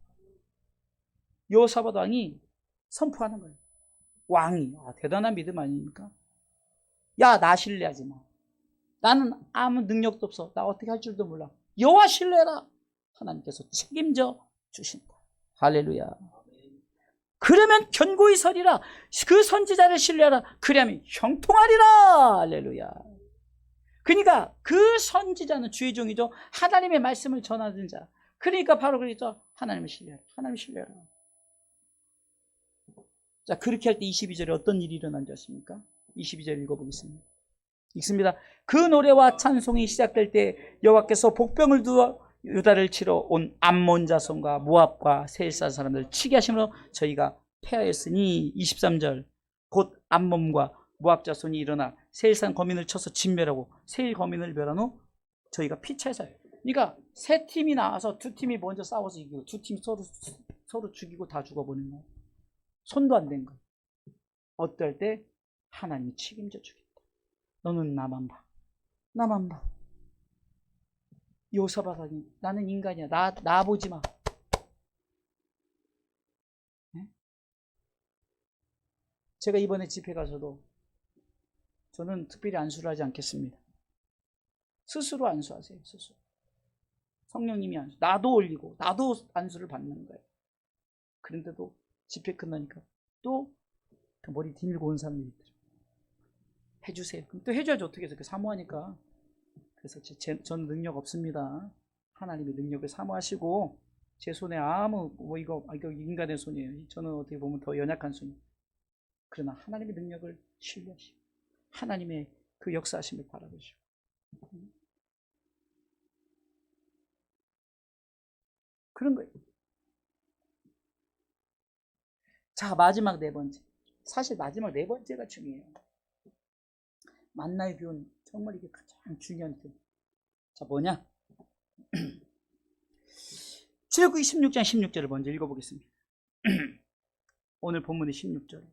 Speaker 1: 여호사밧 왕이 선포하는 거예요. 왕이. 대단한 믿음 아닙니까? 야, 나 신뢰하지 마. 나는 아무 능력도 없어. 나 어떻게 할 줄도 몰라. 여호와 신뢰해라. 하나님께서 책임져 주신다. 할렐루야. 그러면 견고히 서리라. 그 선지자를 신뢰하라. 그러면 형통하리라. 할렐루야. 그러니까 그 선지자는 주의 종이죠. 하나님의 말씀을 전하는 자. 그러니까 바로 그러죠. 하나님을 신뢰하라. 하나님을 신뢰하라. 자, 그렇게 할 때 22절에 어떤 일이 일어난지 아십니까? 22절 읽어보겠습니다. 읽습니다. 그 노래와 찬송이 시작될 때 여호와께서 복병을 두어 유다를 치러 온 암몬 자손과 모압과 세일산 사람들을 치게 하심으로 저희가 패하였으니 23절 곧 암몬과 모압 자손이 일어나 세일산 거민을 쳐서 진멸하고 세일 거민을 멸한 후 저희가 피차에서 그러니까 세 팀이 나와서 두 팀이 먼저 싸워서 이기고 두 팀이 서로 죽이고 다 죽어버리는 거예요. 손도 안 댄 거예요. 어떨 때 하나님이 책임져 주겠다. 너는 나만 봐. 나만 봐. 요사바사니 나는 인간이야. 나 보지 마. 네? 제가 이번에 집회 가서도 저는 특별히 안수를 하지 않겠습니다. 스스로 안수하세요. 스스로. 성령님이 안수. 나도 올리고 나도 안수를 받는 거예요. 그런데도 집회 끝나니까 또 그 머리 뒤밀고 온 사람이 있더라고요. 해주세요. 그럼 또 해줘야지 어떻게 해서 사모하니까. 그래서 저는 능력 없습니다. 하나님의 능력을 사모하시고 제 손에 아무 이거 인간의 손이에요. 저는 어떻게 보면 더 연약한 손이에요. 그러나 하나님의 능력을 신뢰하시고 하나님의 그 역사하심을 바라보시고 그런 거예요. 자, 마지막 네 번째. 사실 마지막 네 번째가 중요해요. 만나의 교훈. 정말 이게 가장 중요한 교훈. 자, 뭐냐? 출애굽기 16장 16절을 먼저 읽어보겠습니다. 오늘 본문의 16절.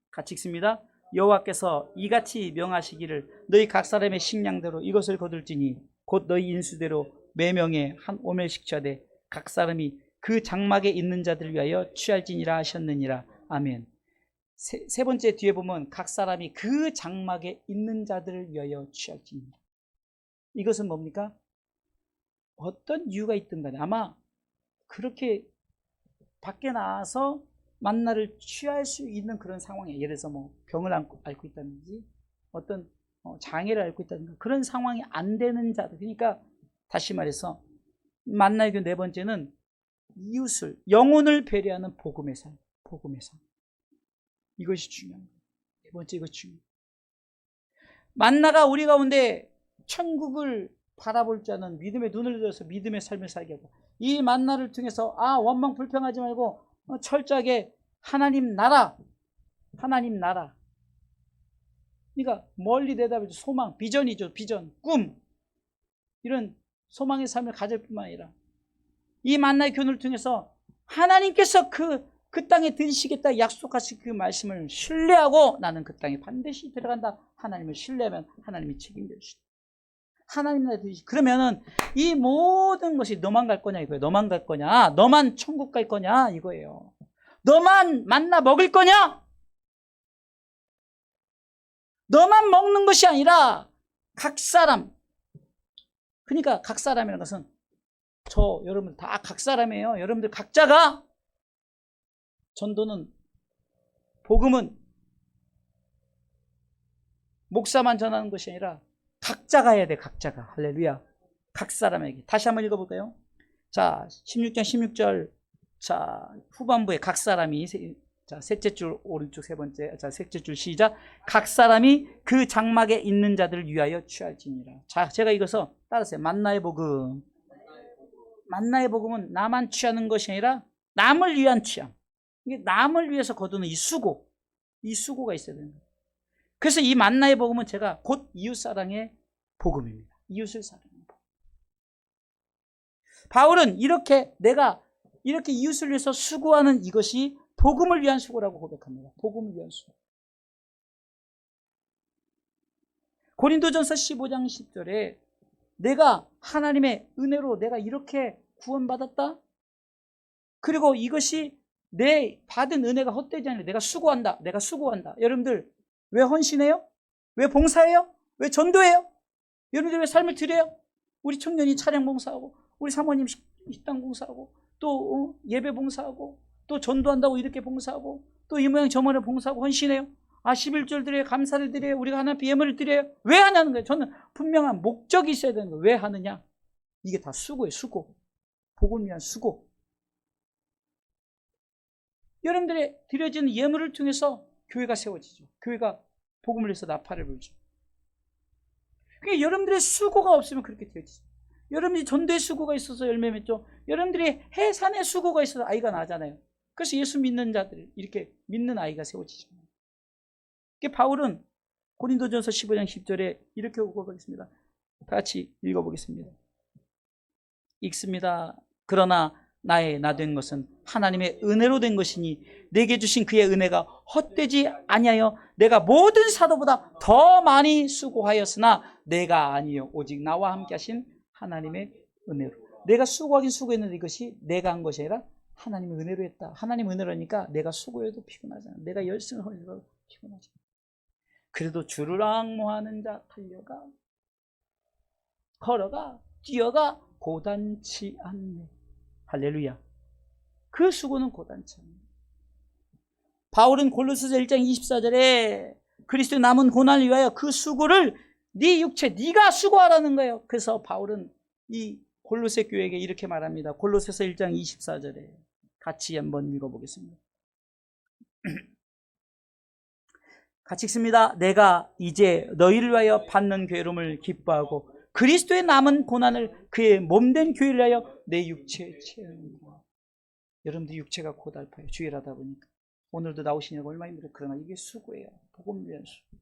Speaker 1: 같이 읽습니다. 여호와께서 이같이 명하시기를 너희 각 사람의 식량대로 이것을 거둘지니 곧 너희 인수대로 매명에 한 오멜 식자되 각 사람이 그 장막에 있는 자들을 위하여 취할지니라 하셨느니라. 아멘. 세 번째 뒤에 보면 각 사람이 그 장막에 있는 자들을 위하여 취할지니라. 이것은 뭡니까? 어떤 이유가 있든 간에 아마 그렇게 밖에 나와서 만나를 취할 수 있는 그런 상황이에요. 예를 들어서 뭐 병을 앓고 있다든지 어떤 장애를 앓고 있다든지 그런 상황이 안 되는 자들. 그러니까 다시 말해서 만나의 교훈 네 번째는 이웃을 영혼을 배려하는 복음의 삶. 복음의 삶. 이것이 중요한 거예요. 네 번째 이것이 중요해요. 만나가 우리 가운데 천국을 바라볼 자는 믿음의 눈을 들어서 믿음의 삶을 살게 하고 이 만나를 통해서 원망 불평하지 말고 철저하게 하나님 나라 그러니까 멀리 내다보죠. 소망, 비전이죠. 비전, 꿈 이런 소망의 삶을 가질 뿐만 아니라 이 만나의 교훈을 통해서 하나님께서 그 땅에 들이시겠다 약속하신 그 말씀을 신뢰하고 나는 그 땅에 반드시 들어간다. 하나님을 신뢰하면 하나님이 책임져 주시다. 하나님 나라 들이시. 그러면은 이 모든 것이 너만 갈 거냐 이거예요. 너만 갈 거냐? 너만 천국 갈 거냐 이거예요. 너만 만나 먹을 거냐? 너만 먹는 것이 아니라 각 사람. 그러니까 각 사람이라는 것은 여러분들 다 각 사람이에요. 여러분들 각자가 전도는 복음은 목사만 전하는 것이 아니라 각자가 해야 돼. 각자가. 할렐루야. 각 사람에게. 다시 한번 읽어볼까요? 자, 16장 16절. 자, 후반부에 각 사람이 자, 셋째 줄 오른쪽 세 번째. 자, 셋째 줄 시작. 각 사람이 그 장막에 있는 자들을 위하여 취할지니라. 자, 제가 이것서 따라서요. 만나의 복음. 만나의 복음은 나만 취하는 것이 아니라 남을 위한 취함. 이게 남을 위해서 거두는 이 수고가 있어야 되는 거예요. 그래서 이 만나의 복음은 제가 곧 이웃사랑의 복음입니다. 이웃을 사랑하는 복음. 바울은 내가 이렇게 이웃을 위해서 수고하는 이것이 복음을 위한 수고라고 고백합니다. 복음을 위한 수고. 고린도전서 15장 10절에 내가 하나님의 은혜로 내가 이렇게 구원받았다. 그리고 이것이 내 받은 은혜가 헛되지 않으려 내가 수고한다. 여러분들 왜 헌신해요? 왜 봉사해요? 왜 전도해요? 여러분들 왜 삶을 드려요? 우리 청년이 차량 봉사하고 우리 사모님 식당 봉사하고 또 예배 봉사하고 또 전도한다고 이렇게 봉사하고 또 이 모양 저 모양 봉사하고 헌신해요. 11절 드려요. 감사를 드려요. 우리가 하나님께 예물을 드려요. 왜 하냐는 거예요. 저는 분명한 목적이 있어야 되는 거예요. 왜 하느냐? 이게 다 수고예요. 수고. 복음을 위한 수고. 여러분들의 드려지는 예물을 통해서 교회가 세워지죠. 교회가 복음을 위해서 나팔을 불죠. 그게 여러분들의 수고가 없으면 그렇게 되어지죠. 여러분들이 전도의 수고가 있어서 열매 맺죠. 여러분들이 해산의 수고가 있어서 아이가 나잖아요. 그래서 예수 믿는 자들, 이렇게 믿는 아이가 세워지죠. 바울은 고린도전서 15장 10절에 이렇게 읽어보겠습니다. 다 같이 읽어보겠습니다. 읽습니다. 그러나 나의 나 된 것은 하나님의 은혜로 된 것이니 내게 주신 그의 은혜가 헛되지 아니하여 내가 모든 사도보다 더 많이 수고하였으나 내가 아니요 오직 나와 함께 하신 하나님의 은혜로. 내가 수고하긴 수고했는데 이것이 내가 한 것이 아니라 하나님의 은혜로 했다. 하나님 은혜로니까 내가 수고해도 피곤하잖아. 내가 열심을 하려도 피곤하지. 그래도 주를 앙모하는 자 달려가 걸어가 뛰어가 고단치 않네. 할렐루야. 그 수고는 고단치 않네. 바울은 골로새서 1장 24절에 그리스도의 남은 고난을 위하여 그 수고를 네 육체 네가 수고하라는 거예요. 그래서 바울은 이 골로새 교회에게 이렇게 말합니다. 골로새서 1장 24절에 같이 한번 읽어보겠습니다. 같이 읽습니다. 내가 이제 너희를 위하여 받는 괴로움을 기뻐하고 그리스도의 남은 고난을 그의 몸된 교회를 위하여 내 육체에 채우는다. 여러분들 육체가 고달파요. 주일 하다 보니까. 오늘도 나오시냐고 얼마나 힘들어요. 그러나 이게 수고예요. 복음 위한 수고.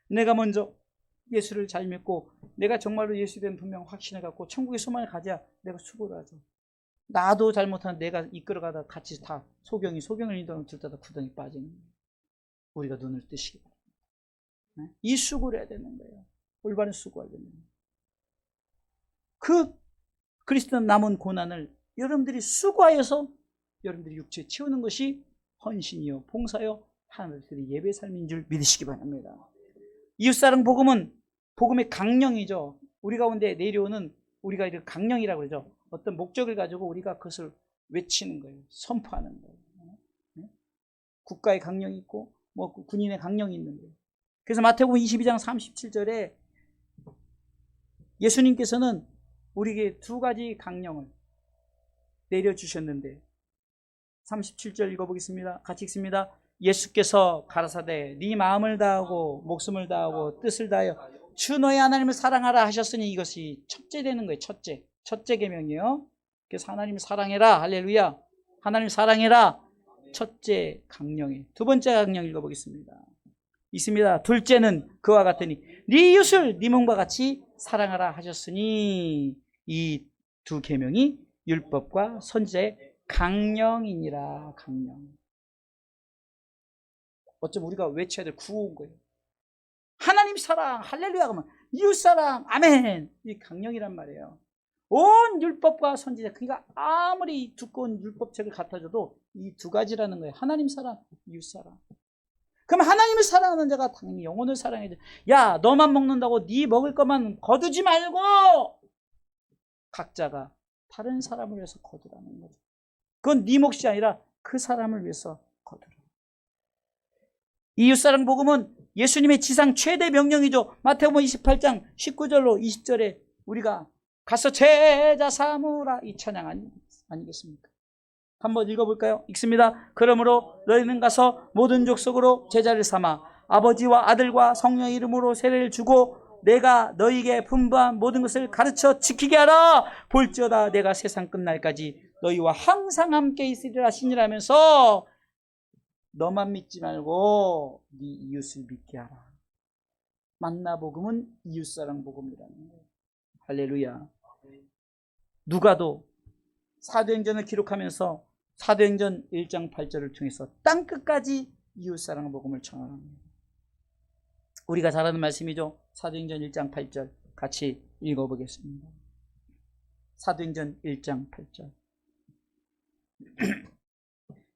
Speaker 1: 내가 먼저 예수를 잘 믿고 내가 정말로 예수에 대한 분명 확신을 갖고 천국의 소망을 가져야 내가 수고를 하죠. 나도 잘못하는 내가 이끌어가다 같이 다 소경을 인도하면 둘 다 구덩이 빠지는 거예요. 우리가 눈을 뜨시기 바랍니다. 이 수고를 해야 되는 거예요. 올바른 수고해야 되는 거예요. 그 그리스도는 남은 고난을 여러분들이 수고하여서 여러분들이 육체에 채우는 것이 헌신이요 봉사요 하나님의 예배 삶인 줄 믿으시기 바랍니다. 이웃사랑 복음은 복음의 강령이죠. 우리 가운데 내려오는 우리가 이렇게 강령이라고 그러죠. 어떤 목적을 가지고 우리가 그것을 외치는 거예요. 선포하는 거예요. 국가의 강령이 있고 뭐 군인의 강령이 있는 거예요. 그래서 마태복음 22장 37절에 예수님께서는 우리에게 두 가지 강령을 내려주셨는데 37절 읽어보겠습니다. 같이 읽습니다. 예수께서 가라사대 네 마음을 다하고 목숨을 다하고 뜻을 다하여 주 너의 하나님을 사랑하라 하셨으니 이것이 첫째 되는 거예요. 첫째 계명이에요. 그래서 하나님을 사랑해라. 할렐루야. 하나님 사랑해라. 첫째 강령이에요. 두 번째 강령 읽어보겠습니다. 있습니다. 둘째는 그와 같으니 네 이웃을 네 몸과 같이 사랑하라 하셨으니 이 두 계명이 율법과 선지자의 강령이니라. 강령. 어쩜 우리가 외쳐야 될 구호인 거예요. 하나님 사랑 할렐루야 그러면 이웃 사랑 아멘. 이 강령이란 말이에요. 온 율법과 선지자, 그러니까 아무리 두꺼운 율법책을 갖다줘도 이 두 가지라는 거예요. 하나님 사랑, 이웃 사랑. 그럼 하나님을 사랑하는 자가 당연히 영혼을 사랑해야죠. 야, 너만 먹는다고 네 먹을 것만 거두지 말고 각자가 다른 사람을 위해서 거두라는 거죠. 그건 네 몫이 아니라 그 사람을 위해서 거두라. 이웃사랑 복음은 예수님의 지상 최대 명령이죠. 마태복음 28장 19절로 20절에 우리가 가서 제자 삼으라 이 찬양 아니겠습니까? 한번 읽어볼까요? 읽습니다. 그러므로 너희는 가서 모든 족속으로 제자를 삼아 아버지와 아들과 성령의 이름으로 세례를 주고 내가 너희에게 분부한 모든 것을 가르쳐 지키게 하라. 볼지어다 내가 세상 끝날까지 너희와 항상 함께 있으리라 하시니라면서 너만 믿지 말고 네 이웃을 믿게 하라. 만나복음은 이웃사랑 복음이라는 거예요. 할렐루야. 누가도 사도행전을 기록하면서 사도행전 1장 8절을 통해서 땅끝까지 이웃사랑 복음을 전하랍니다. 우리가 잘 아는 말씀이죠. 사도행전 1장 8절 같이 읽어보겠습니다. 사도행전 1장 8절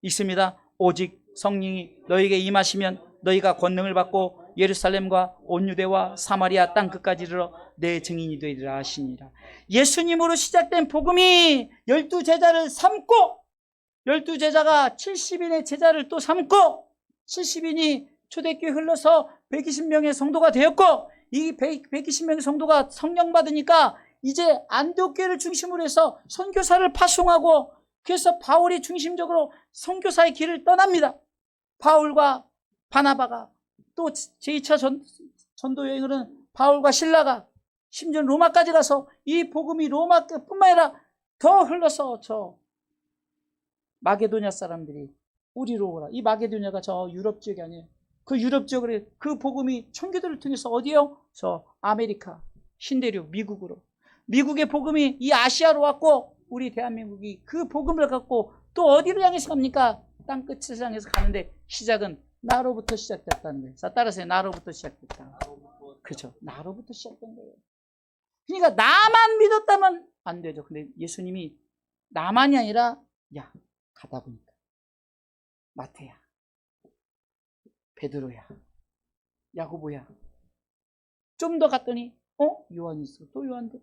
Speaker 1: 있습니다. 오직 성령이 너희에게 임하시면 너희가 권능을 받고 예루살렘과 온 유대와 사마리아 땅끝까지 이르러 내 증인이 되리라 하시니라. 예수님으로 시작된 복음이 12제자를 삼고 12제자가 70인의 제자를 또 삼고 70인이 초대교회 흘러서 120명의 성도가 되었고 이 120명의 성도가 성령 받으니까 이제 안디옥교회를 중심으로 해서 선교사를 파송하고 그래서 바울이 중심적으로 선교사의 길을 떠납니다. 바울과 바나바가 또 제2차 전도 여행으로는 바울과 실라가 심지어 로마까지 가서 이 복음이 로마뿐만 아니라 더 흘러서 저 마게도냐 사람들이 우리로 오라. 이 마게도냐가 저 유럽 지역이 아니에요. 그 유럽 지역에 그 복음이 청교도를 통해서 어디요? 저 아메리카, 신대륙, 미국으로. 미국의 복음이 이 아시아로 왔고 우리 대한민국이 그 복음을 갖고 또 어디로 향해서 갑니까? 땅끝을 향해서 가는데 시작은 나로부터 시작됐다는 거예요. 자, 따라서 나로부터 시작됐다. 그렇죠. 나로부터 시작된 거예요. 그러니까 나만 믿었다면 안 되죠. 근데 예수님이 나만이 아니라 야, 가다 보니까 마태야, 베드로야, 야고보야. 좀 더 갔더니 요한이 있어. 또 요한도.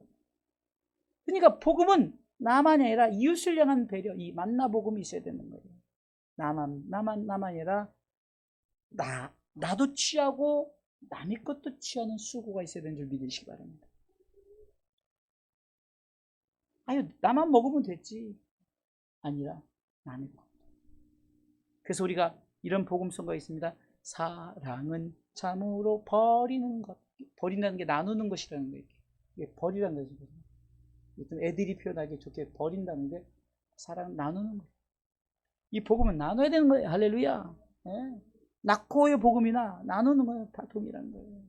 Speaker 1: 그러니까 복음은 나만이 아니라 이웃을 향한 배려, 이 만나 복음이 있어야 되는 거예요. 나만 아니라 나도 취하고 남의 것도 취하는 수고가 있어야 되는 줄 믿으시기 바랍니다. 아유, 나만 먹으면 됐지. 아니라 남의 것. 그래서 우리가 이런 복음성가 있습니다. 사랑은 참으로 버리는 것. 버린다는 게 나누는 것이라는 거예요. 이게 버리라는 거죠. 애들이 표현하기 좋게 버린다는 게 사랑 나누는 거예요. 이 복음은 나눠야 되는 거예요. 할렐루야. 네. 낳고의 복음이나 나누는 거예요. 다 동일한 거예요.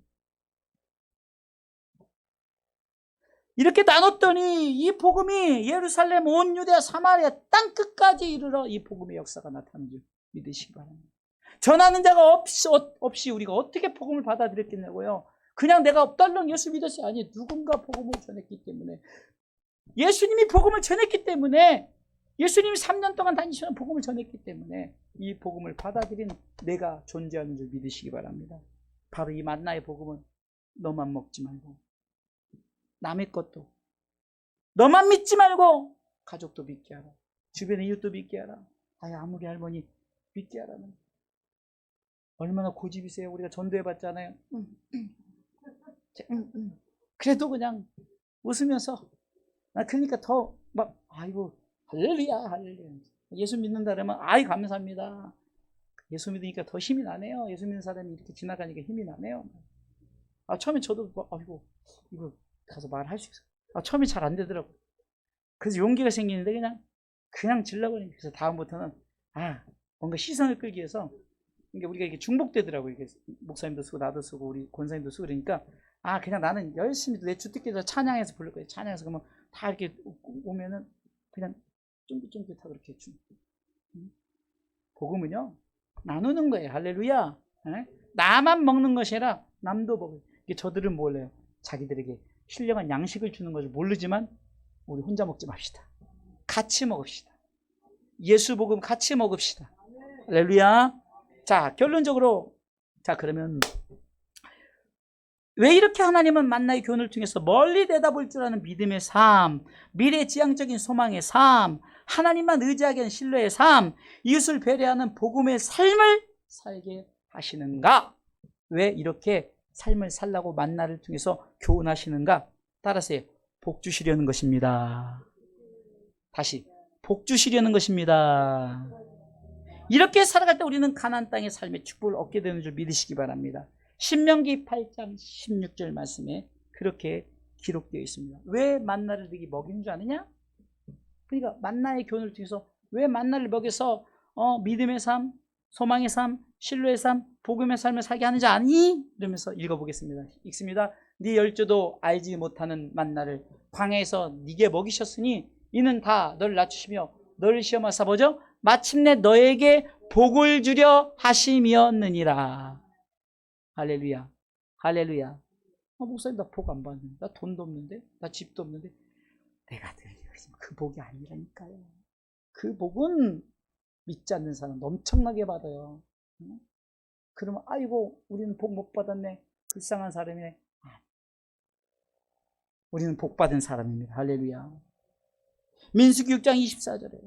Speaker 1: 이렇게 나눴더니 이 복음이 예루살렘, 온 유대야, 사마리아 땅끝까지 이르러 이 복음의 역사가 나타나는 줄 믿으시기 바랍니다. 전하는 자가 없이 우리가 어떻게 복음을 받아들였겠냐고요. 그냥 내가 떨렁 예수 믿었어요. 아니, 누군가 복음을 전했기 때문에, 예수님이 복음을 전했기 때문에, 예수님이 3년 동안 다니시는 복음을 전했기 때문에 이 복음을 받아들인 내가 존재하는 줄 믿으시기 바랍니다. 바로 이 만나의 복음은 너만 먹지 말고 남의 것도, 너만 믿지 말고 가족도 믿게 하라. 주변의 이웃도 믿게 하라. 아무리 할머니 믿게 하라는. 얼마나 고집이세요. 우리가 전도해봤잖아요. 그래도 그냥 웃으면서, 그러니까 더 막 아이고 할렐루야 할렐루야. 예수 믿는다 그러면 아이 감사합니다. 예수 믿으니까 더 힘이 나네요. 예수 믿는 사람이 이렇게 지나가니까 힘이 나네요. 처음에 저도 아이고 이거 가서 말할 수 있어. 처음에 잘 안 되더라고. 그래서 용기가 생기는데 그냥 질러버리니까. 그래서 다음부터는 뭔가 시선을 끌기 위해서, 그러니까 우리가 이게 중복되더라고. 이게 목사님도 쓰고 나도 쓰고 우리 권사님도 쓰고 그러니까 그냥 나는 열심히 내 주특기에서 찬양해서 부를 거예요. 찬양해서 그러면 다 이렇게 오면은 그냥 쫑긋쫑긋하고 이렇게 복음은요 나누는 거예요. 할렐루야. 나만 먹는 것이 아니라 남도 먹어요. 이게 저들은 몰라요. 자기들에게 신령한 양식을 주는 것을 모르지만 우리 혼자 먹지 맙시다. 같이 먹읍시다. 예수 복음 같이 먹읍시다. 할렐루야. 자, 결론적으로, 그러면 왜 이렇게 하나님은 만나의 교훈을 통해서 멀리 내다볼 줄 아는 믿음의 삶, 미래지향적인 소망의 삶, 하나님만 의지하게 하는 신뢰의 삶, 이웃을 배려하는 복음의 삶을 살게 하시는가? 왜 이렇게 삶을 살라고 만나를 통해서 교훈하시는가? 따라서 복 주시려는 것입니다. 다시, 복 주시려는 것입니다. 이렇게 살아갈 때 우리는 가나안 땅의 삶의 축복을 얻게 되는 줄 믿으시기 바랍니다. 신명기 8장 16절 말씀에 그렇게 기록되어 있습니다. 왜 만나를 너에게 먹이는 줄 아느냐? 그러니까 만나의 교훈을 통해서 왜 만나를 먹여서 믿음의 삶, 소망의 삶, 신뢰의 삶, 복음의 삶을 살게 하는지 아니? 이러면서 읽어보겠습니다. 읽습니다. 네 열조도 알지 못하는 만나를 광야에서 네게 먹이셨으니 이는 다 너를 낮추시며 너를 시험하사 뭐죠? 마침내 너에게 복을 주려 하심이었느니라. 할렐루야. 할렐루야. 목사님 나 복 안 받는데, 나 돈도 없는데, 나 집도 없는데. 내가 늘 그 복이 아니라니까요. 그 복은 믿지 않는 사람 엄청나게 받아요. 그러면 아이고 우리는 복 못 받았네, 불쌍한 사람이네. 우리는 복 받은 사람입니다. 할렐루야. 민수기 6장 24절에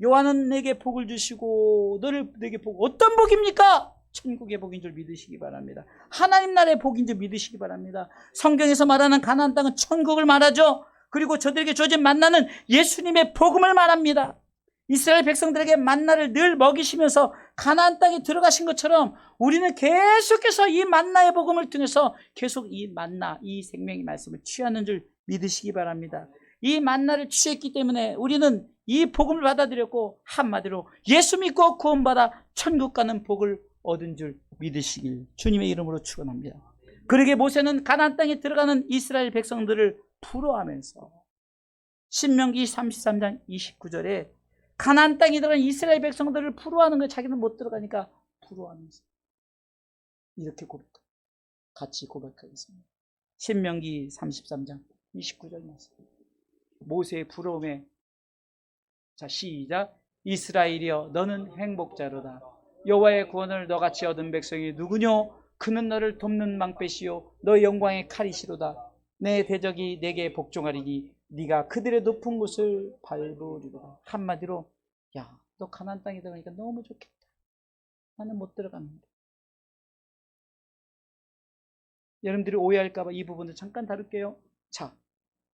Speaker 1: 요한은 내게 복을 주시고 너를 내게 복, 어떤 복입니까? 천국의 복인 줄 믿으시기 바랍니다. 하나님 나라의 복인 줄 믿으시기 바랍니다. 성경에서 말하는 가나안 땅은 천국을 말하죠. 그리고 저들에게 주어진 만나는 예수님의 복음을 말합니다. 이스라엘 백성들에게 만나를 늘 먹이시면서 가나안 땅에 들어가신 것처럼 우리는 계속해서 이 만나의 복음을 통해서 계속 이 만나, 이 생명의 말씀을 취하는 줄 믿으시기 바랍니다. 이 만나를 취했기 때문에 우리는 이 복음을 받아들였고 한마디로 예수 믿고 구원받아 천국 가는 복을 얻은 줄 믿으시길 주님의 이름으로 축원합니다. 그러게 모세는 가나안 땅에 들어가는 이스라엘 백성들을 부러워하면서 신명기 33장 29절에 가나안 땅에 들어간 이스라엘 백성들을 부러워하는 거예요. 자기는 못 들어가니까 부러워하면서 이렇게 고백합니다. 같이 고백하겠습니다. 신명기 33장 29절 말씀. 모세의 부러움에 자 시작. 이스라엘이여 너는 행복자로다. 여호와의 구원을 너같이 얻은 백성이 누구뇨? 그는 너를 돕는 망패시요 너의 영광의 칼이시로다. 내 대적이 내게 복종하리니 네가 그들의 높은 곳을 밟으리로다. 한마디로 야, 너 가나안 땅에 들어가니까 너무 좋겠다. 나는 못 들어갑니다. 여러분들이 오해할까 봐 이 부분을 잠깐 다룰게요. 자,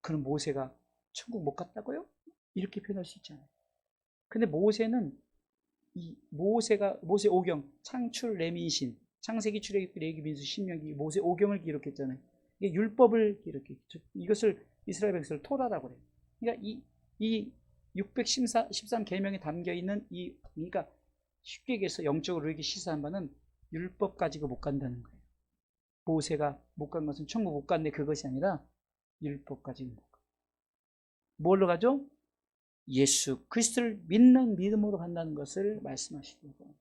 Speaker 1: 그럼 모세가 천국 못 갔다고요? 이렇게 표현할 수 있잖아요. 근데 모세는 모세 5경 창출 레민신 창세기 출애굽기 레위기 신명기 모세 5경을 기록했잖아요. 이게 율법을 기록했죠. 이것을 이스라엘 백성을 토라라고 그래요. 그러니까 이 613 계명에 담겨 있는 그러니까 쉽게 얘기해서 영적으로 이렇게 시사한 바는 율법 가지고 못 간다는 거예요. 모세가 못 간 것은 천국 못 갔네 그것이 아니라 율법 가지고 못 가. 뭘로 가죠? 예수 그리스도를 믿는 믿음으로 간다는 것을 말씀하시는 거예요.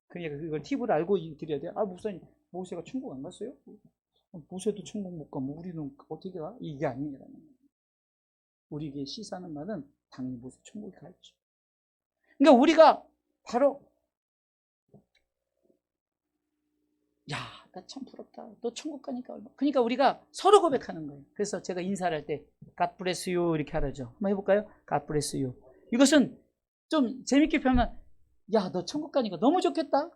Speaker 1: 그러니까 그걸 팁을 알고 드려야 돼요. 아 목사님 모세가 천국 안 갔어요? 모세도 천국 못 가면 우리는 어떻게 가? 이게 아니라는 거예요. 우리에게 시사하는 말은 당연히 모세 천국에 가야죠. 그러니까 우리가 바로 야, 나 참 부럽다. 너 천국 가니까 얼마. 그러니까 우리가 서로 고백하는 거예요. 그래서 제가 인사를 할 때 God bless you 이렇게 하라죠. 한번 해볼까요? God bless you. 이것은 좀 재밌게 표현하면 야, 너 천국 가니까 너무 좋겠다.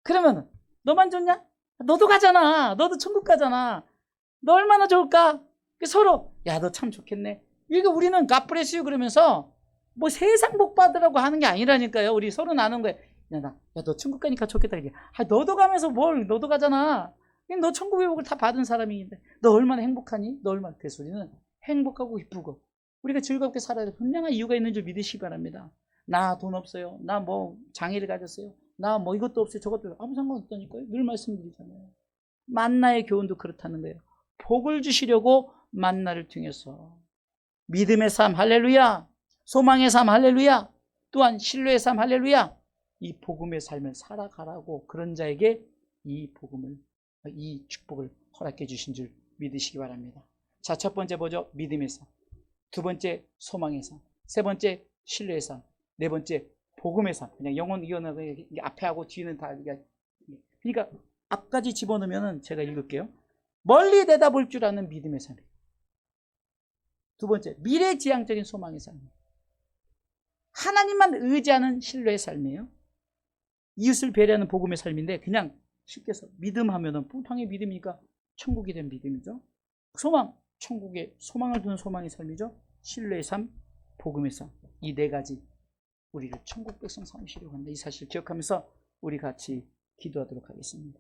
Speaker 1: 그러면 너만 좋냐? 너도 가잖아. 너도 천국 가잖아. 너 얼마나 좋을까? 서로 야, 너 참 좋겠네. 이게 우리는 God bless you 그러면서 뭐 세상 복 받으라고 하는 게 아니라니까요. 우리 서로 나눈 거예요. 야, 너 천국 가니까 좋겠다. 아, 너도 가면서 너도 가잖아. 너 천국의 복을 다 받은 사람인데 너 얼마나 행복하니? 너 얼마나. 그래서 우리는 행복하고 기쁘고 우리가 즐겁게 살아야 될 분명한 이유가 있는 줄 믿으시기 바랍니다. 나 돈 없어요. 나 뭐 장애를 가졌어요. 나 뭐 이것도 없어요. 저것도 없어요. 아무 상관없다니까요. 늘 말씀드리잖아요. 만나의 교훈도 그렇다는 거예요. 복을 주시려고 만나를 통해서 믿음의 삶 할렐루야, 소망의 삶 할렐루야, 또한 신뢰의 삶 할렐루야, 이 복음의 삶을 살아가라고 그런 자에게 이 축복을 허락해 주신 줄 믿으시기 바랍니다. 자, 첫 번째 뭐죠? 믿음의 삶. 두 번째 소망의 삶. 세 번째 신뢰의 삶. 네 번째 복음의 삶. 그냥 영혼 이거는 앞에 하고 뒤는 다 그러니까 앞까지 집어넣으면 제가 읽을게요. 멀리 내다볼 줄 아는 믿음의 삶이에요. 두 번째 미래지향적인 소망의 삶이에요. 하나님만 의지하는 신뢰의 삶이에요. 이웃을 배려하는 복음의 삶인데 그냥 쉽게 해서 믿음하면은 풍탕의 믿음이니까 천국이 된 믿음이죠. 소망, 천국에 소망을 두는 소망의 삶이죠. 신뢰의 삶, 복음의 삶. 이 네 가지 우리를 천국 백성 삼으시려고 한다. 이 사실 기억하면서 우리 같이 기도하도록 하겠습니다.